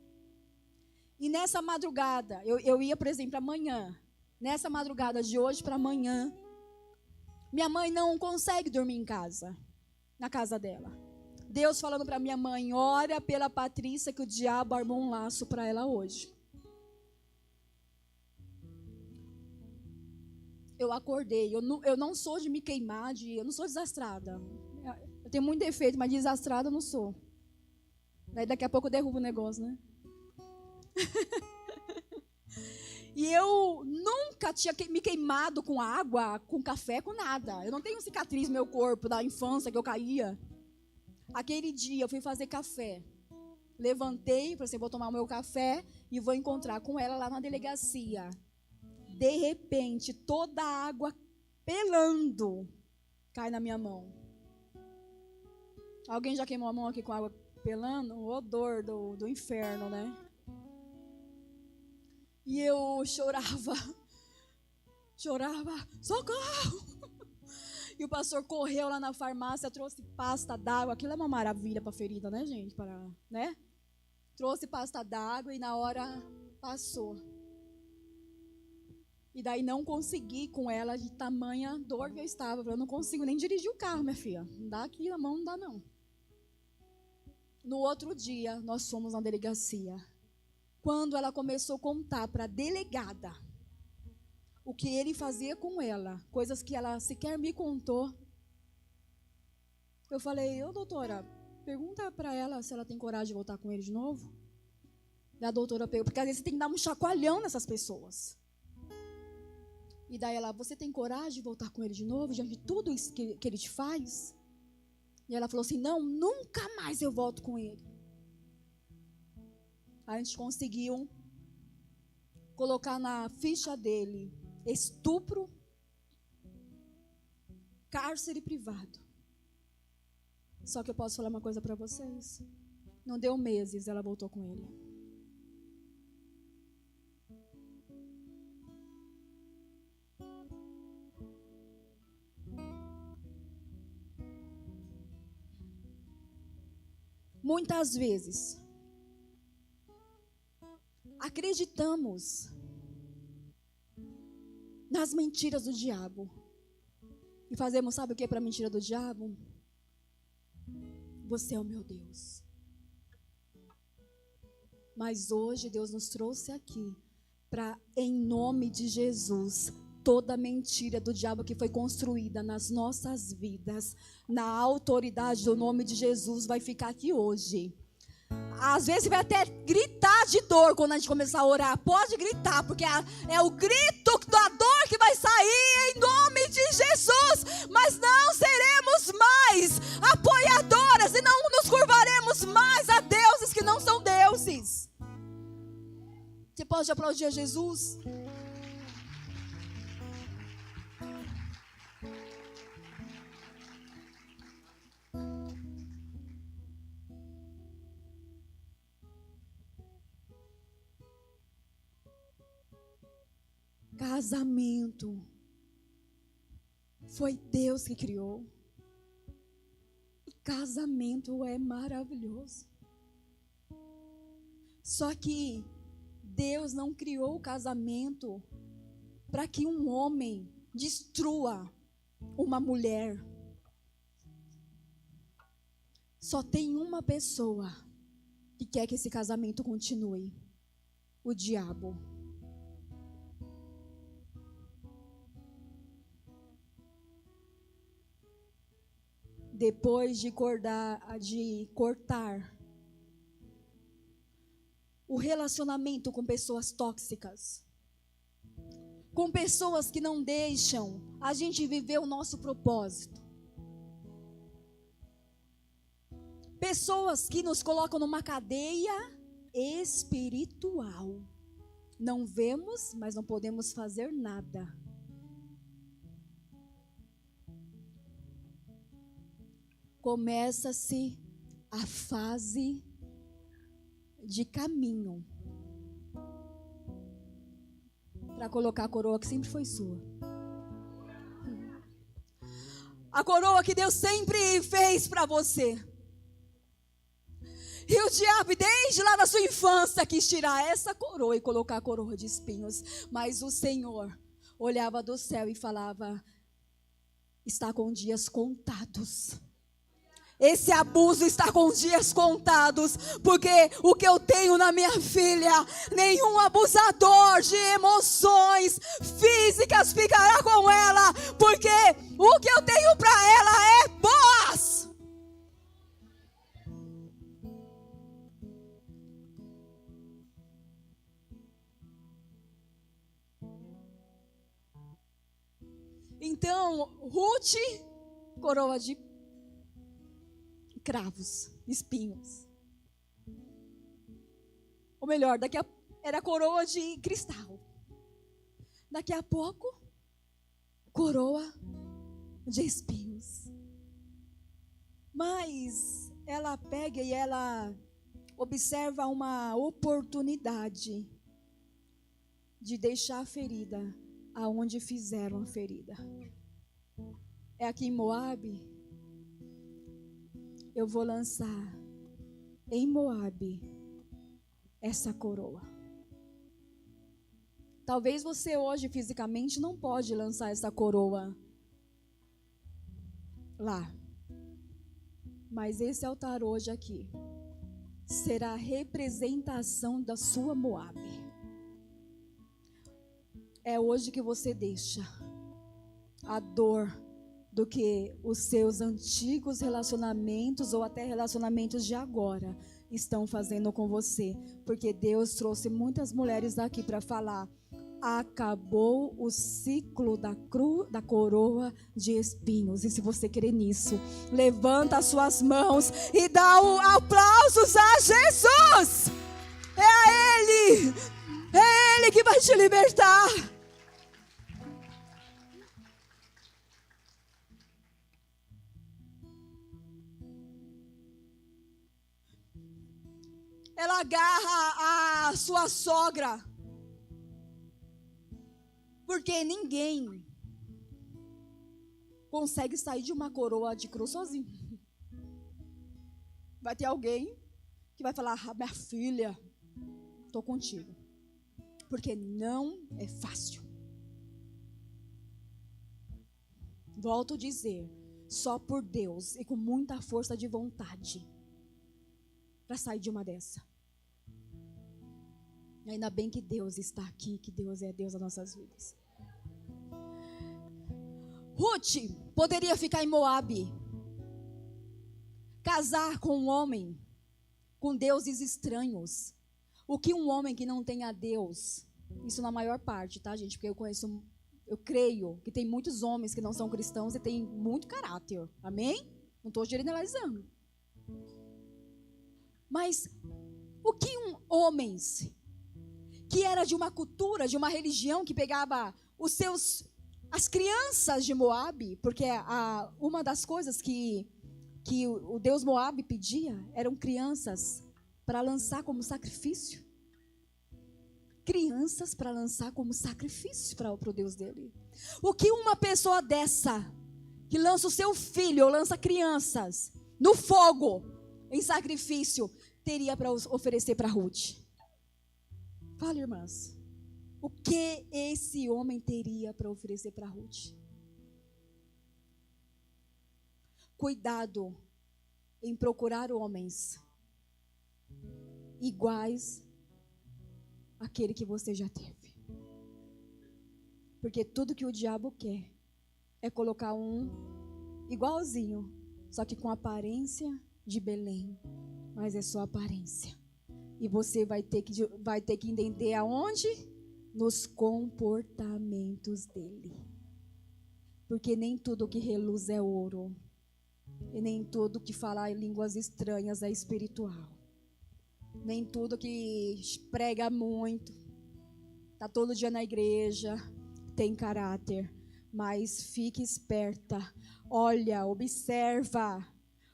Speaker 3: E nessa madrugada, eu ia, por exemplo, amanhã. Nessa madrugada de hoje para amanhã, minha mãe não consegue dormir em casa, na casa dela. Deus falando para minha mãe: ora pela Patrícia que o diabo armou um laço para ela hoje. Eu acordei, eu não sou de me queimar, eu não sou desastrada. Eu tenho muito defeito, mas desastrada eu não sou. Daí daqui a pouco eu derrubo o negócio, né? E eu nunca tinha me queimado com água, com café, com nada. Eu não tenho cicatriz no meu corpo da infância que eu caía. Aquele dia eu fui fazer café. Levantei, falei assim, vou tomar o meu café e vou encontrar com ela lá na delegacia. De repente, toda a água pelando cai na minha mão. Alguém já queimou a mão aqui com água pelando? O odor do inferno, né? E eu chorava, socorro! E o pastor correu lá na farmácia, trouxe pasta d'água. Aquilo é uma maravilha para ferida, né, gente? Né? Trouxe pasta d'água e na hora passou. E daí não consegui com ela, de tamanha dor que eu estava. Eu não consigo nem dirigir o carro, minha filha. Não dá aqui na mão, não dá não. No outro dia, nós fomos na delegacia. Quando ela começou a contar para a delegada o que ele fazia com ela, coisas que ela sequer me contou, eu falei, doutora, pergunta para ela se ela tem coragem de voltar com ele de novo. E a doutora pegou, porque às vezes você tem que dar um chacoalhão nessas pessoas. E daí ela, você tem coragem de voltar com ele de novo, diante de tudo isso que ele te faz? E ela falou assim, não, nunca mais eu volto com ele. A gente conseguiu colocar na ficha dele estupro, cárcere privado. Só que eu posso falar uma coisa para vocês. Não deu meses, ela voltou com ele. Muitas vezes acreditamos nas mentiras do diabo e fazemos, sabe o que para a mentira do diabo? Você é o meu Deus. Mas hoje Deus nos trouxe aqui para, em nome de Jesus, toda mentira do diabo que foi construída nas nossas vidas, na autoridade do nome de Jesus, vai ficar aqui hoje. Às vezes vai até gritar de dor quando a gente começar a orar. Pode gritar, porque é o grito da dor que vai sair em nome de Jesus. Mas não seremos mais apoiadoras e não nos curvaremos mais a deuses que não são deuses. Você pode aplaudir a Jesus? Casamento foi Deus que criou. E casamento é maravilhoso. Só que Deus não criou o casamento para que um homem destrua uma mulher. Só tem uma pessoa que quer que esse casamento continue: o diabo. Depois de cortar o relacionamento com pessoas tóxicas, com pessoas que não deixam a gente viver o nosso propósito, pessoas que nos colocam numa cadeia espiritual. Não vemos, mas não podemos fazer nada. Começa-se a fase de caminho para colocar a coroa que sempre foi sua. A coroa que Deus sempre fez para você. E o diabo, desde lá da sua infância, quis tirar essa coroa e colocar a coroa de espinhos. Mas o Senhor olhava do céu e falava: está com dias contados. Esse abuso está com dias contados, porque o que eu tenho na minha filha, nenhum abusador de emoções físicas ficará com ela, porque o que eu tenho para ela é Boaz. Então, Ruth, coroa de cravos, espinhos. Ou melhor, era coroa de cristal. Daqui a pouco, coroa de espinhos. Mas ela pega e ela observa uma oportunidade de deixar a ferida aonde fizeram a ferida. É aqui em Moabe. Eu vou lançar em Moabe essa coroa. Talvez você hoje fisicamente não pode lançar essa coroa lá. Mas esse altar hoje aqui será a representação da sua Moabe. É hoje que você deixa a dor do que os seus antigos relacionamentos ou até relacionamentos de agora estão fazendo com você. Porque Deus trouxe muitas mulheres aqui para falar: acabou o ciclo da coroa de espinhos. E se você crê nisso, levanta as suas mãos e dá aplausos a Jesus. É Ele que vai te libertar. Ela agarra a sua sogra, porque ninguém consegue sair de uma coroa de cruz sozinho. Vai ter alguém que vai falar: minha filha, estou contigo. Porque não é fácil. Volto a dizer, só por Deus e com muita força de vontade para sair de uma dessa. E ainda bem que Deus está aqui, que Deus é Deus das nossas vidas. Ruth poderia ficar em Moabe, casar com um homem com deuses estranhos. O que um homem que não tem a Deus, isso na maior parte, tá, gente? Porque eu creio que tem muitos homens que não são cristãos e têm muito caráter. Amém? Não estou generalizando. Mas o que homens que era de uma cultura, de uma religião que pegava as crianças de Moabe, porque uma das coisas que o Deus Moabe pedia eram crianças para lançar como sacrifício. crianças para lançar como sacrifício para o Deus dele. O que uma pessoa dessa, que lança o seu filho ou lança crianças no fogo, em sacrifício, teria para oferecer para Ruth? Fala, irmãs. O que esse homem teria para oferecer para Ruth? Cuidado em procurar homens iguais àquele que você já teve. Porque tudo que o diabo quer é colocar um igualzinho, só que com aparência de Belém, mas é só aparência. E você vai ter que entender aonde? Nos comportamentos dele. Porque nem tudo que reluz é ouro. E nem tudo que fala em línguas estranhas é espiritual. Nem tudo que prega muito, está todo dia na igreja, tem caráter. Mas fique esperta. Olha, observa.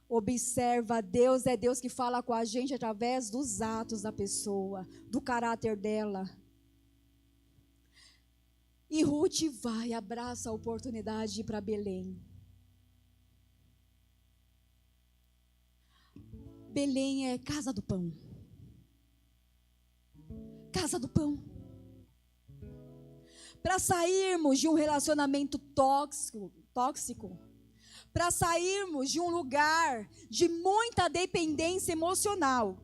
Speaker 3: Observa, Deus é Deus que fala com a gente através dos atos da pessoa, do caráter dela. E Ruth vai, abraça a oportunidade de ir para Belém. Belém é casa do pão. Casa do pão. Para sairmos de um relacionamento tóxico, para sairmos de um lugar de muita dependência emocional,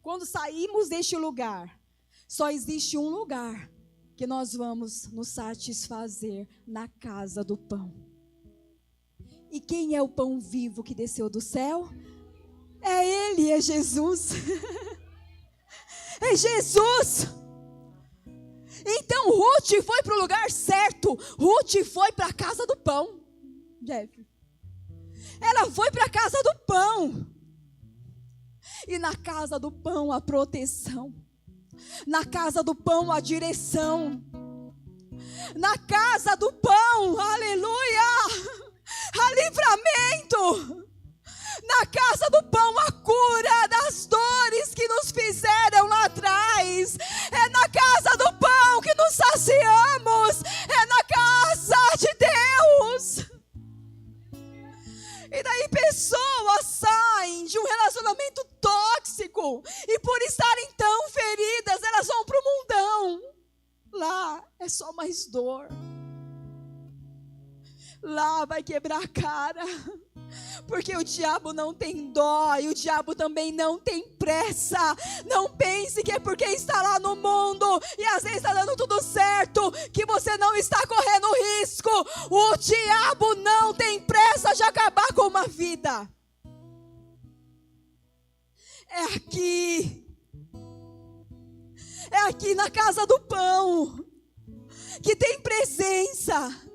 Speaker 3: quando saímos deste lugar, só existe um lugar que nós vamos nos satisfazer: na casa do pão. E quem é o pão vivo que desceu do céu? É Ele, é Jesus. É Jesus. Então Ruth foi para o lugar certo. Ruth foi para a casa do pão. Jeff. Ela foi para a casa do pão. E na casa do pão a proteção. Na casa do pão a direção. Na casa do pão, aleluia, a livramento. Na casa do pão a cura das dores que nos fizeram lá atrás. É na casa do pão que nos saciamos. É na casa de Deus. E daí pessoas saem de um relacionamento tóxico e por estarem tão feridas, elas vão para o mundão. Lá é só mais dor. Lá vai quebrar a cara. Porque o diabo não tem dó e o diabo também não tem pressa. Não pense que é porque está lá no mundo e às vezes está dando tudo certo que você não está correndo risco. O diabo não tem pressa de acabar com uma vida. É aqui na casa do pão que tem presença.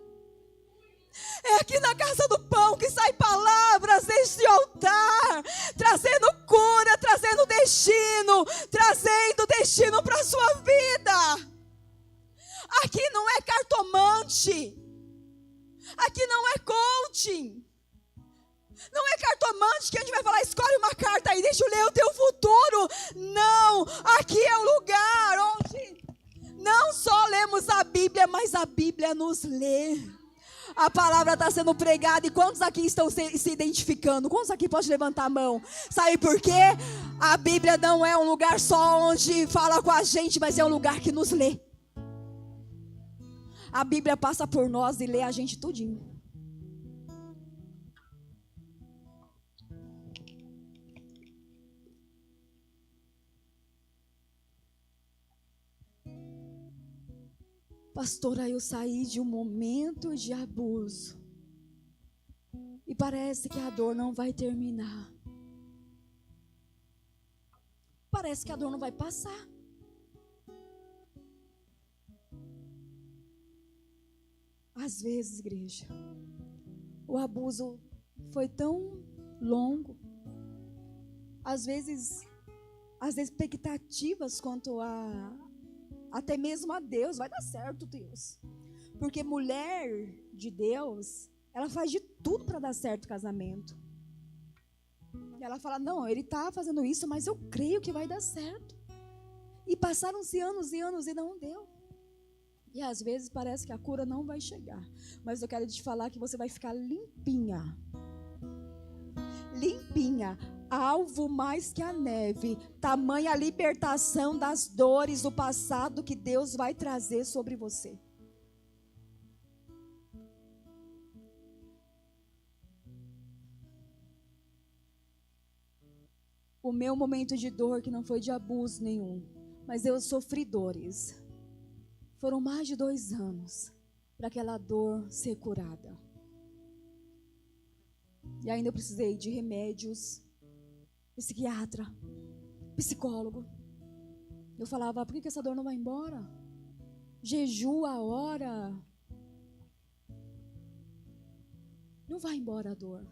Speaker 3: É aqui na casa do pão que saem palavras deste altar, trazendo cura, trazendo destino para a sua vida. Aqui não é cartomante, aqui não é coaching, não é cartomante que a gente vai falar, escolhe uma carta aí, deixa eu ler o teu futuro. Não, aqui é o lugar onde não só lemos a Bíblia, mas a Bíblia nos lê. A palavra está sendo pregada. E quantos aqui estão se identificando? Quantos aqui podem levantar a mão? Sabe por quê? A Bíblia não é um lugar só onde fala com a gente, mas é um lugar que nos lê. A Bíblia passa por nós e lê a gente tudinho. Pastora, eu saí de um momento de abuso e parece que a dor não vai terminar. Parece que a dor não vai passar. Às vezes, igreja, o abuso foi tão longo. Às vezes, as expectativas quanto até mesmo a Deus, vai dar certo, Deus. Porque mulher de Deus, ela faz de tudo para dar certo o casamento. E ela fala, não, ele está fazendo isso, mas eu creio que vai dar certo. E passaram-se anos e anos e não deu. E às vezes parece que a cura não vai chegar. Mas eu quero te falar que você vai ficar limpinha. Limpinha. Alvo mais que a neve. Tamanha libertação das dores do passado que Deus vai trazer sobre você. O meu momento de dor, que não foi de abuso nenhum, mas eu sofri dores. Foram mais de 2 anos para aquela dor ser curada. E ainda eu precisei de remédios, psiquiatra, psicólogo. Eu falava, por que essa dor não vai embora? Jejua, ora. Não vai embora a dor.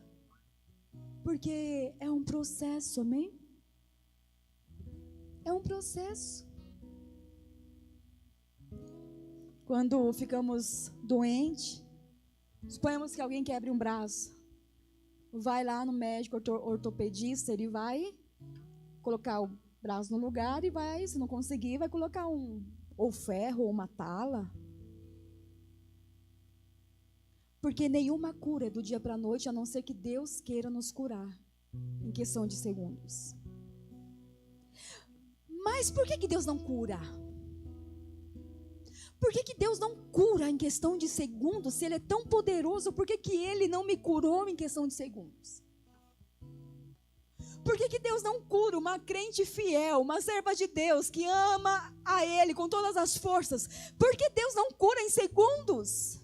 Speaker 3: Porque é um processo, amém? É um processo. Quando ficamos doentes, suponhamos que alguém quebre um braço. Vai lá no médico ortopedista, ele vai colocar o braço no lugar e vai, se não conseguir, vai colocar ou ferro ou uma tala. Porque nenhuma cura é do dia para a noite, a não ser que Deus queira nos curar em questão de segundos. Mas por que Deus não cura? Por que Deus não cura em questão de segundos? Se Ele é tão poderoso, por que Ele não me curou em questão de segundos? Por que Deus não cura uma crente fiel, uma serva de Deus, que ama a Ele com todas as forças? Por que Deus não cura em segundos?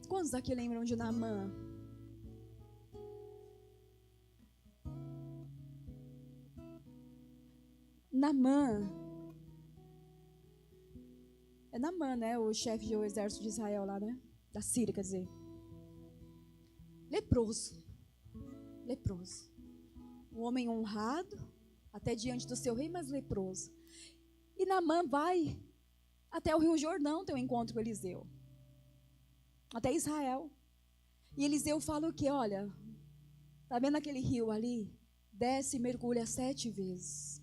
Speaker 3: Quantos aqui lembram de Naamã? Naamã. É Naamã, né? O chefe do exército de Israel lá, né? Da Síria, quer dizer. Leproso. Leproso. Um homem honrado, até diante do seu rei, mas leproso. E Naamã vai até o Rio Jordão ter um encontro com Eliseu. Até Israel. E Eliseu fala o quê? Olha, tá vendo aquele rio ali? Desce e mergulha 7 vezes.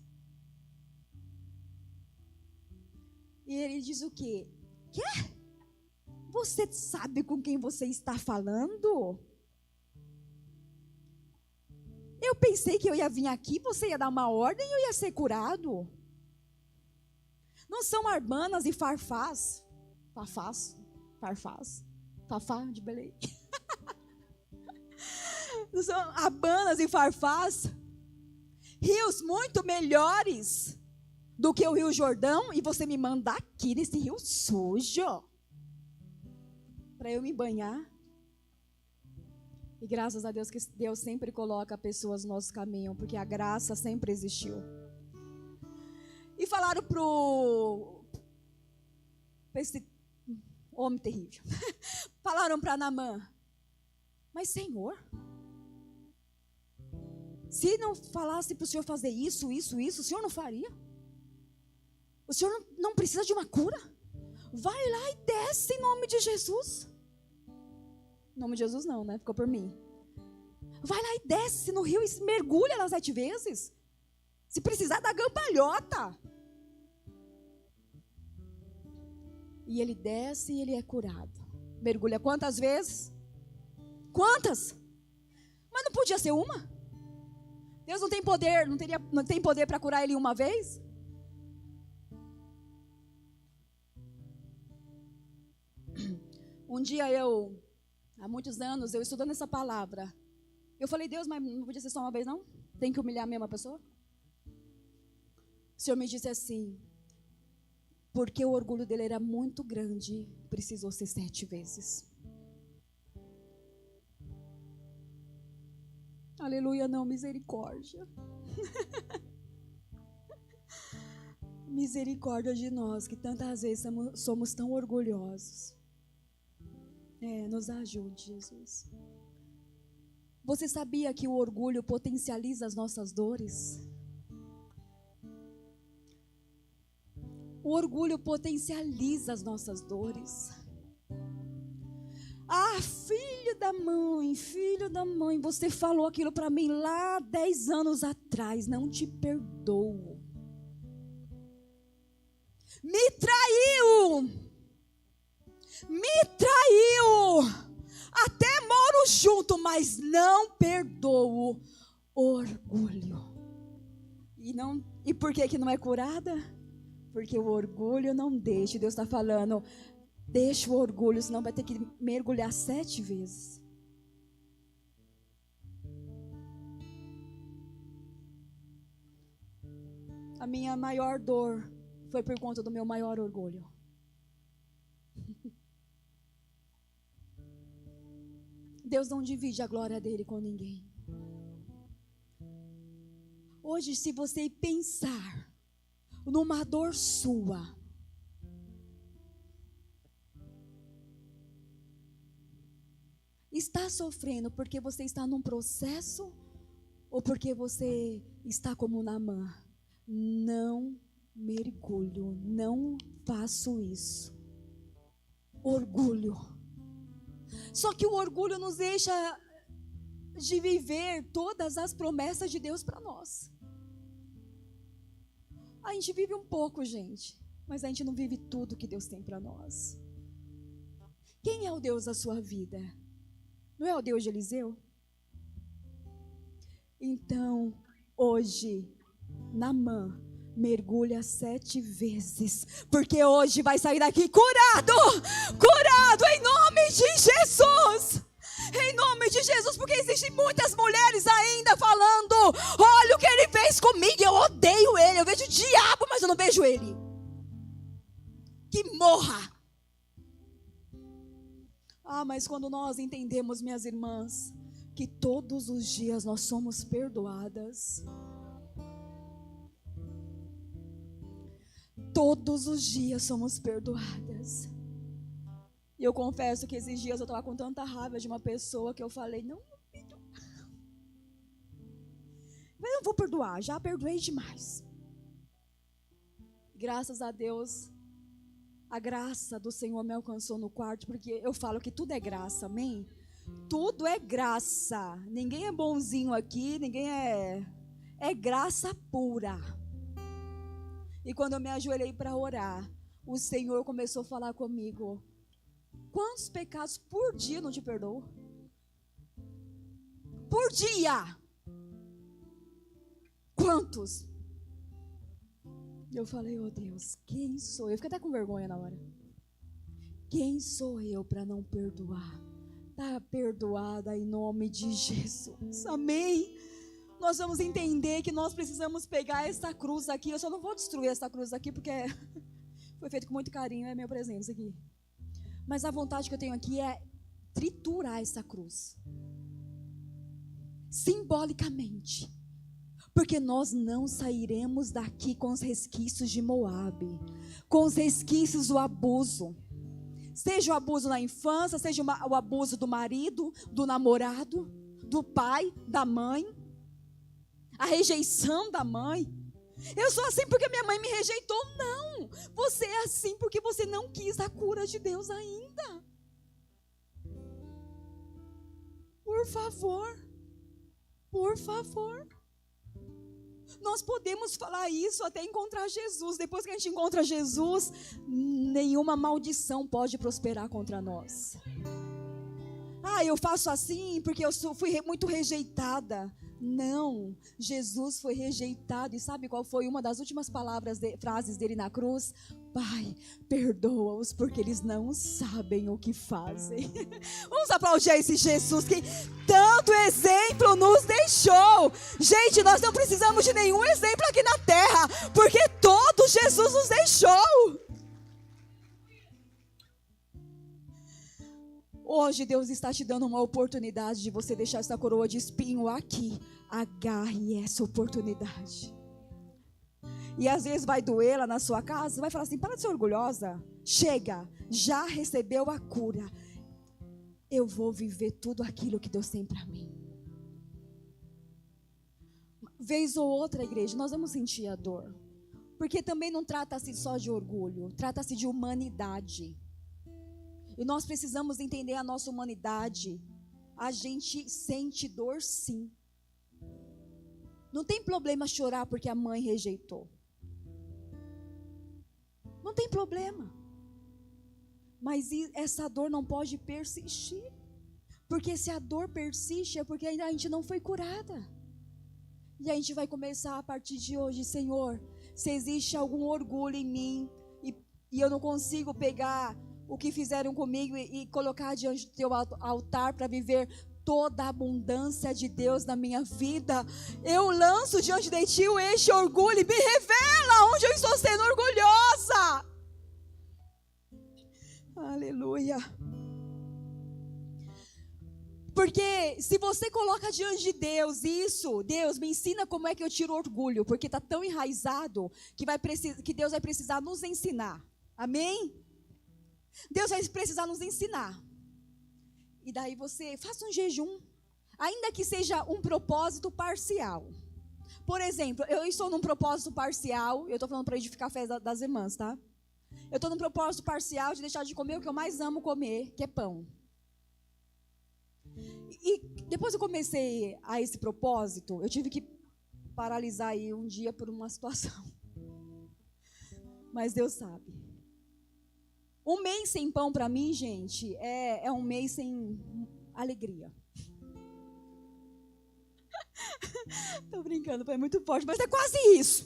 Speaker 3: E ele diz o quê? Quê? Você sabe com quem você está falando? Eu pensei que eu ia vir aqui, você ia dar uma ordem e eu ia ser curado. Não são Arbanas e Farfás? Fafá de Belém. Não são Abanas e Farfás? Rios muito melhores do que o Rio Jordão, e você me manda aqui nesse rio sujo para eu me banhar? E graças a Deus que Deus sempre coloca pessoas no nosso caminho, porque a graça sempre existiu. E falaram para esse homem terrível. Falaram para Naamã, mas Senhor, se não falasse para o Senhor fazer isso, o Senhor não faria? O Senhor não precisa de uma cura? Vai lá e desce em nome de Jesus. Em nome de Jesus não, né? Ficou por mim. Vai lá e desce no rio e mergulha lá 7 vezes. Se precisar da gambalhota. E ele desce e ele é curado. Mergulha quantas vezes? Quantas? Mas não podia ser uma? Deus não tem poder, não tem poder para curar ele uma vez? Um dia há muitos anos, eu estudando essa palavra, eu falei, Deus, mas não podia ser só uma vez não? Tem que humilhar a mesma pessoa? O Senhor me disse assim, porque o orgulho dele era muito grande, precisou ser 7 vezes. Aleluia, não, misericórdia. Misericórdia de nós, que tantas vezes somos tão orgulhosos. Nos ajude, Jesus. Você sabia que o orgulho potencializa as nossas dores? O orgulho potencializa as nossas dores. Ah, filho da mãe, você falou aquilo para mim lá 10 anos atrás, não te perdoo. Me traiu, até moro junto, mas não perdoo. Orgulho. E por que não é curada? Porque o orgulho não deixa. Deus está falando, deixa o orgulho, senão vai ter que mergulhar 7 vezes. A minha maior dor foi por conta do meu maior orgulho. Deus não divide a glória dele com ninguém. Hoje, se você pensar numa dor sua, está sofrendo porque você está num processo ou porque você está como Naamã? Não mergulho, não faço isso. Orgulho. Só que o orgulho nos deixa de viver todas as promessas de Deus para nós. A gente vive um pouco, gente, mas a gente não vive tudo que Deus tem para nós. Quem é o Deus da sua vida? Não é o Deus de Eliseu? Então, hoje, Naamã mergulha 7 vezes, porque hoje vai sair daqui curado em nome de Jesus. Em nome de Jesus, porque existem muitas mulheres ainda falando, olha o que ele fez comigo, eu odeio ele, eu vejo o diabo, mas eu não vejo ele. Que morra. Ah, mas quando nós entendemos, minhas irmãs, que todos os dias nós somos perdoadas. Todos os dias somos perdoadas. E eu confesso que esses dias eu estava com tanta raiva de uma pessoa que eu falei, não vou perdoar. Mas eu vou perdoar, já perdoei demais. Graças a Deus, a graça do Senhor me alcançou no quarto, porque eu falo que tudo é graça, amém? Tudo é graça. Ninguém é bonzinho aqui, ninguém é graça pura. E quando eu me ajoelhei para orar, o Senhor começou a falar comigo. Quantos pecados por dia não te perdoo? Por dia! Quantos? Eu falei, oh Deus, quem sou eu? Eu fiquei até com vergonha na hora. Quem sou eu para não perdoar? Está perdoada em nome de Jesus. Amém? Nós vamos entender que nós precisamos pegar essa cruz aqui. Eu só não vou destruir essa cruz aqui porque foi feito com muito carinho, é meu presente isso aqui. Mas a vontade que eu tenho aqui é triturar essa cruz. Simbolicamente. Porque nós não sairemos daqui com os resquícios de Moabe. Com os resquícios do abuso. Seja o abuso na infância, seja o abuso do marido, do namorado, do pai, da mãe. A rejeição da mãe. Eu sou assim porque minha mãe me rejeitou. Não, você é assim porque você não quis a cura de Deus ainda. Por favor. Por favor. Nós podemos falar isso até encontrar Jesus. Depois que a gente encontra Jesus, nenhuma maldição pode prosperar contra nós. Ah, eu faço assim porque eu fui muito rejeitada. Não, Jesus foi rejeitado. E sabe qual foi uma das últimas frases dele na cruz? Pai, perdoa-os porque eles não sabem o que fazem. Vamos aplaudir esse Jesus que tanto exemplo nos deixou. Gente, nós não precisamos de nenhum exemplo aqui na terra, porque todo Jesus nos deixou. Hoje Deus está te dando uma oportunidade de você deixar essa coroa de espinho aqui. Agarre essa oportunidade. E às vezes vai doer lá na sua casa, vai falar assim, para de ser orgulhosa. Chega, já recebeu a cura. Eu vou viver tudo aquilo que Deus tem para mim. Vez ou outra, igreja, nós vamos sentir a dor. Porque também não trata-se só de orgulho, trata-se de humanidade. E nós precisamos entender a nossa humanidade. A gente sente dor, sim. Não tem problema chorar porque a mãe rejeitou. Não tem problema. Mas essa dor não pode persistir. Porque se a dor persiste é porque ainda a gente não foi curada. E a gente vai começar a partir de hoje, Senhor, se existe algum orgulho em mim e eu não consigo pegar o que fizeram comigo e colocar diante do teu altar para viver toda a abundância de Deus na minha vida, eu lanço diante de ti este orgulho e me revela onde eu estou sendo orgulhosa. Aleluia. Porque se você coloca diante de Deus isso, Deus me ensina como é que eu tiro orgulho, porque está tão enraizado que Deus vai precisar nos ensinar. Amém? Deus vai precisar nos ensinar. E daí você faça um jejum, ainda que seja um propósito parcial. Por exemplo, eu estou num propósito parcial, eu estou falando para edificar a fé das irmãs, tá? Eu estou num propósito parcial de deixar de comer o que eu mais amo comer, que é pão. E depois eu comecei a esse propósito, eu tive que paralisar aí um dia por uma situação. Mas Deus sabe. Um mês sem pão para mim, gente, é um mês sem alegria. Tô brincando, foi muito forte, mas é quase isso.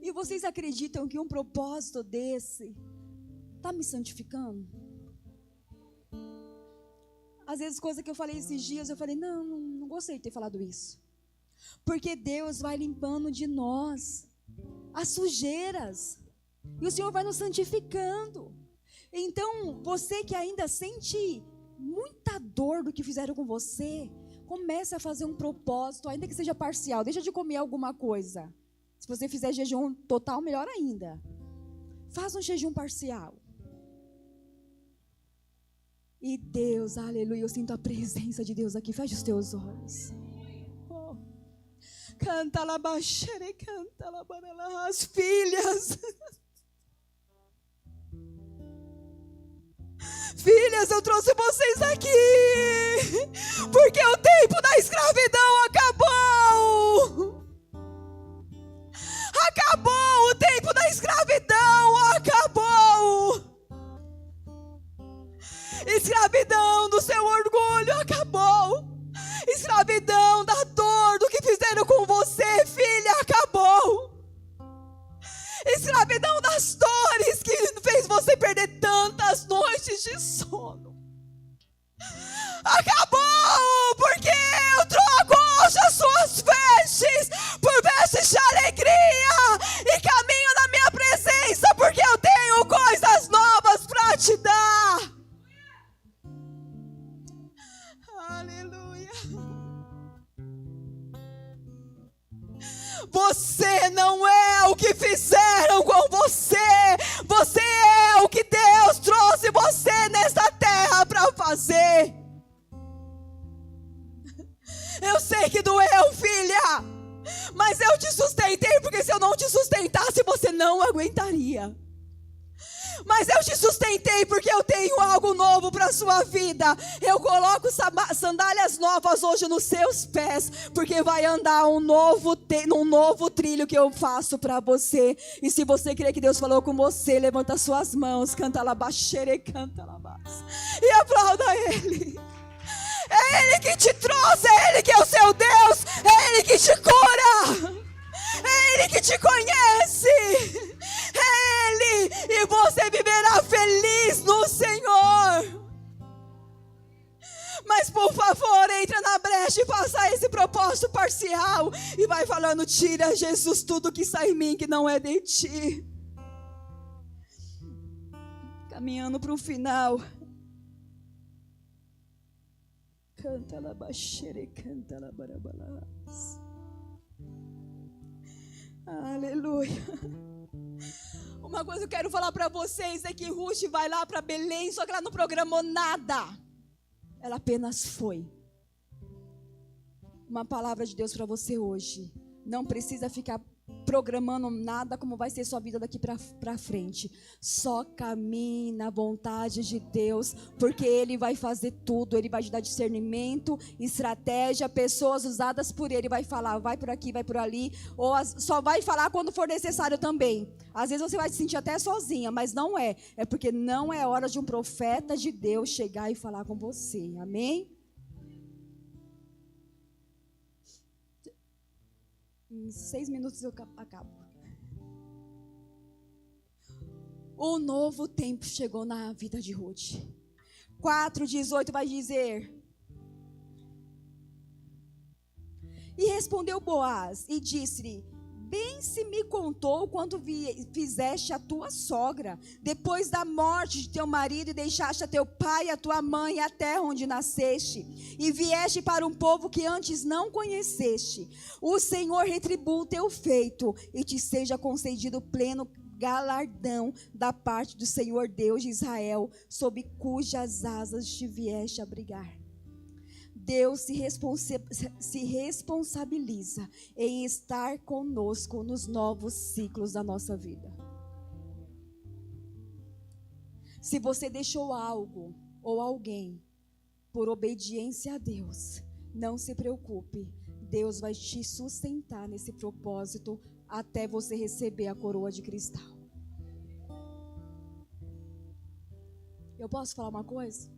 Speaker 3: E vocês acreditam que um propósito desse está me santificando? Às vezes, coisa que eu falei esses dias, eu falei, não gostei de ter falado isso. Porque Deus vai limpando de nós as sujeiras. E o Senhor vai nos santificando. Então, você que ainda sente muita dor do que fizeram com você, comece a fazer um propósito, ainda que seja parcial. Deixa de comer alguma coisa. Se você fizer jejum total, melhor ainda. Faz um jejum parcial. E Deus, aleluia, eu sinto a presença de Deus aqui. Feche os teus olhos. Oh. Canta lá, baixere, canta lá, baralá, as filhas. Filhas, eu trouxe vocês aqui porque o tempo da escravidão acabou. Acabou, o tempo da escravidão acabou. Escravidão do seu orgulho acabou. Escravidão da dor do que fizeram com você, filha, acabou. Escravidão das dores que fez você perder tantas noites de sono. Acabou, porque eu troco hoje as suas vestes por vestes de alegria e caminho na minha presença, porque eu tenho coisas novas para te dar. Aleluia. Você não é o que fizeram com você. Você é o que Deus trouxe você nesta terra para fazer. Eu sei que doeu, filha, mas eu te sustentei, porque se eu não te sustentasse, você não aguentaria. Mas eu te sustentei porque eu tenho algo novo para a sua vida. Eu coloco sandálias novas hoje nos seus pés, porque vai andar num novo trilho que eu faço para você. E se você crê que Deus falou com você, levanta suas mãos, canta lá, baixere, canta lá, e aplauda Ele. É Ele que te trouxe, é Ele que é o seu Deus, é Ele que te cura, é Ele que te conhece, é Ele, e você viverá feliz no Senhor. Mas por favor, entra na brecha e faça esse propósito parcial, e vai falando, tira, Jesus, tudo que sai em mim que não é de ti. Caminhando para o final. Canta lá, baixere, canta lá, barabalás. Aleluia. Uma coisa que eu quero falar para vocês é que Ruth vai lá para Belém, só que ela não programou nada. Ela apenas foi. Uma palavra de Deus para você hoje. Não precisa ficar programando nada como vai ser sua vida daqui para frente. Só caminhe na vontade de Deus, porque Ele vai fazer tudo. Ele vai te dar discernimento, estratégia, pessoas usadas por Ele. Vai falar, vai por aqui, vai por ali, ou só vai falar quando for necessário também. Às vezes você vai se sentir até sozinha, mas não é. É porque não é hora de um profeta de Deus chegar e falar com você. Amém? Em 6 minutos eu acabo. O novo tempo chegou na vida de Ruth. 4:18 vai dizer: e respondeu Boaz e disse-lhe: bem se me contou quando fizeste a tua sogra, depois da morte de teu marido, e deixaste a teu pai e a tua mãe, a terra onde nasceste, e vieste para um povo que antes não conheceste. O Senhor retribua o teu feito, e te seja concedido pleno galardão da parte do Senhor Deus de Israel, sob cujas asas te vieste abrigar. Deus se responsabiliza em estar conosco nos novos ciclos da nossa vida. Se você deixou algo ou alguém por obediência a Deus, não se preocupe. Deus vai te sustentar nesse propósito até você receber a coroa de cristal. Eu posso falar uma coisa?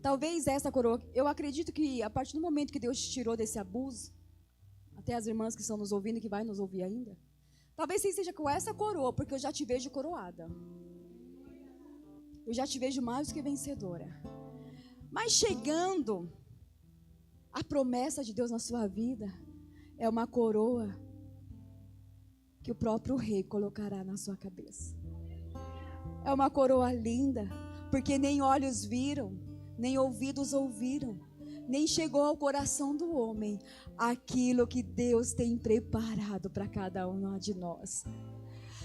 Speaker 3: Talvez essa coroa, eu acredito que a partir do momento que Deus te tirou desse abuso, até as irmãs que estão nos ouvindo e que vai nos ouvir ainda, talvez você seja com essa coroa, porque eu já te vejo coroada. Eu já te vejo mais do que vencedora. Mas chegando a promessa de Deus na sua vida, é uma coroa que o próprio rei colocará na sua cabeça. É uma coroa linda, porque nem olhos viram, nem ouvidos ouviram, nem chegou ao coração do homem aquilo que Deus tem preparado para cada um de nós.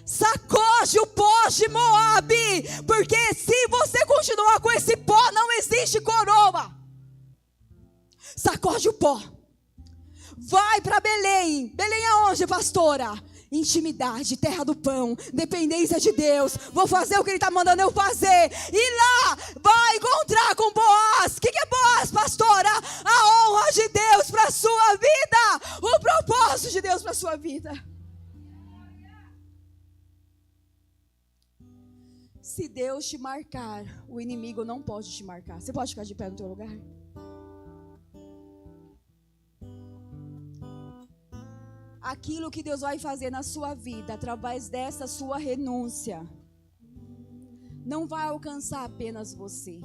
Speaker 3: Sacode o pó de Moabe, porque se você continuar com esse pó, não existe coroa. Sacode o pó. Vai para Belém. Belém aonde, pastora? Intimidade, terra do pão, dependência de Deus. Vou fazer o que Ele está mandando eu fazer. E lá vai encontrar com Boaz. O que é Boaz, pastora? A honra de Deus para a sua vida. O propósito de Deus para a sua vida. Se Deus te marcar, o inimigo não pode te marcar. Você pode ficar de pé no teu lugar? Aquilo que Deus vai fazer na sua vida, através dessa sua renúncia, não vai alcançar apenas você,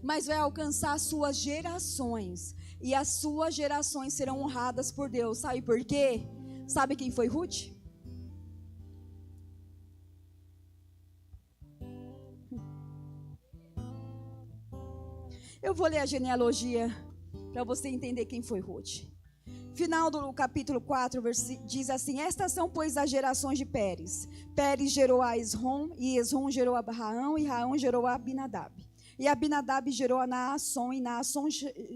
Speaker 3: mas vai alcançar as suas gerações. E as suas gerações serão honradas por Deus. Sabe por quê? Sabe quem foi Ruth? Eu vou ler a genealogia para você entender quem foi Ruth. Final do capítulo 4, diz assim: estas são, pois, as gerações de Pérez. Pérez gerou a Esrom, e Esrom gerou a Raão, e Raão gerou a Abinadab. E Abinadab gerou a Naasson, e Naasson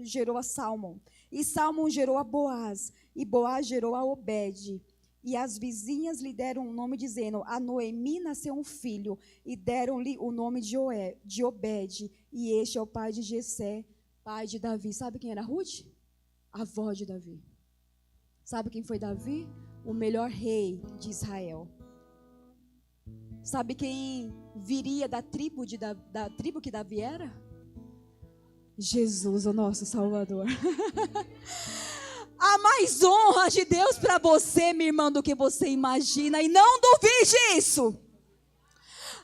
Speaker 3: gerou a Salmon. E Salmon gerou a Boaz, e Boaz gerou a Obed. E as vizinhas lhe deram um nome, dizendo: a Noemi nasceu um filho, e deram-lhe o nome de Obed. E este é o pai de Jessé, pai de Davi. Sabe quem era Ruth? A avó de Davi. Sabe quem foi Davi? O melhor rei de Israel. Sabe quem viria da tribo que Davi era? Jesus, o nosso Salvador. Há mais honra de Deus para você, minha irmã, do que você imagina. E não duvide isso.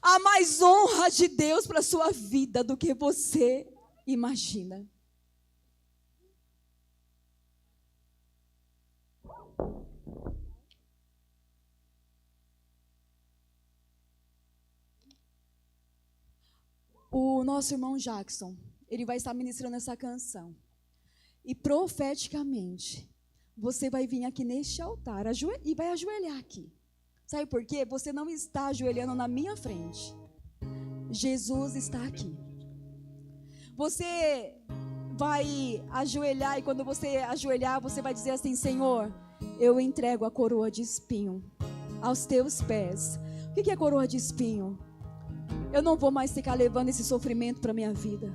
Speaker 3: Há mais honra de Deus para a sua vida do que você imagina. O nosso irmão Jackson, ele vai estar ministrando essa canção. E profeticamente, você vai vir aqui neste altar e vai ajoelhar aqui. Sabe por quê? Você não está ajoelhando na minha frente. Jesus está aqui. Você vai ajoelhar, e quando você ajoelhar, você vai dizer assim: Senhor, eu entrego a coroa de espinho aos teus pés. O que é coroa de espinho? Eu não vou mais ficar levando esse sofrimento para minha vida.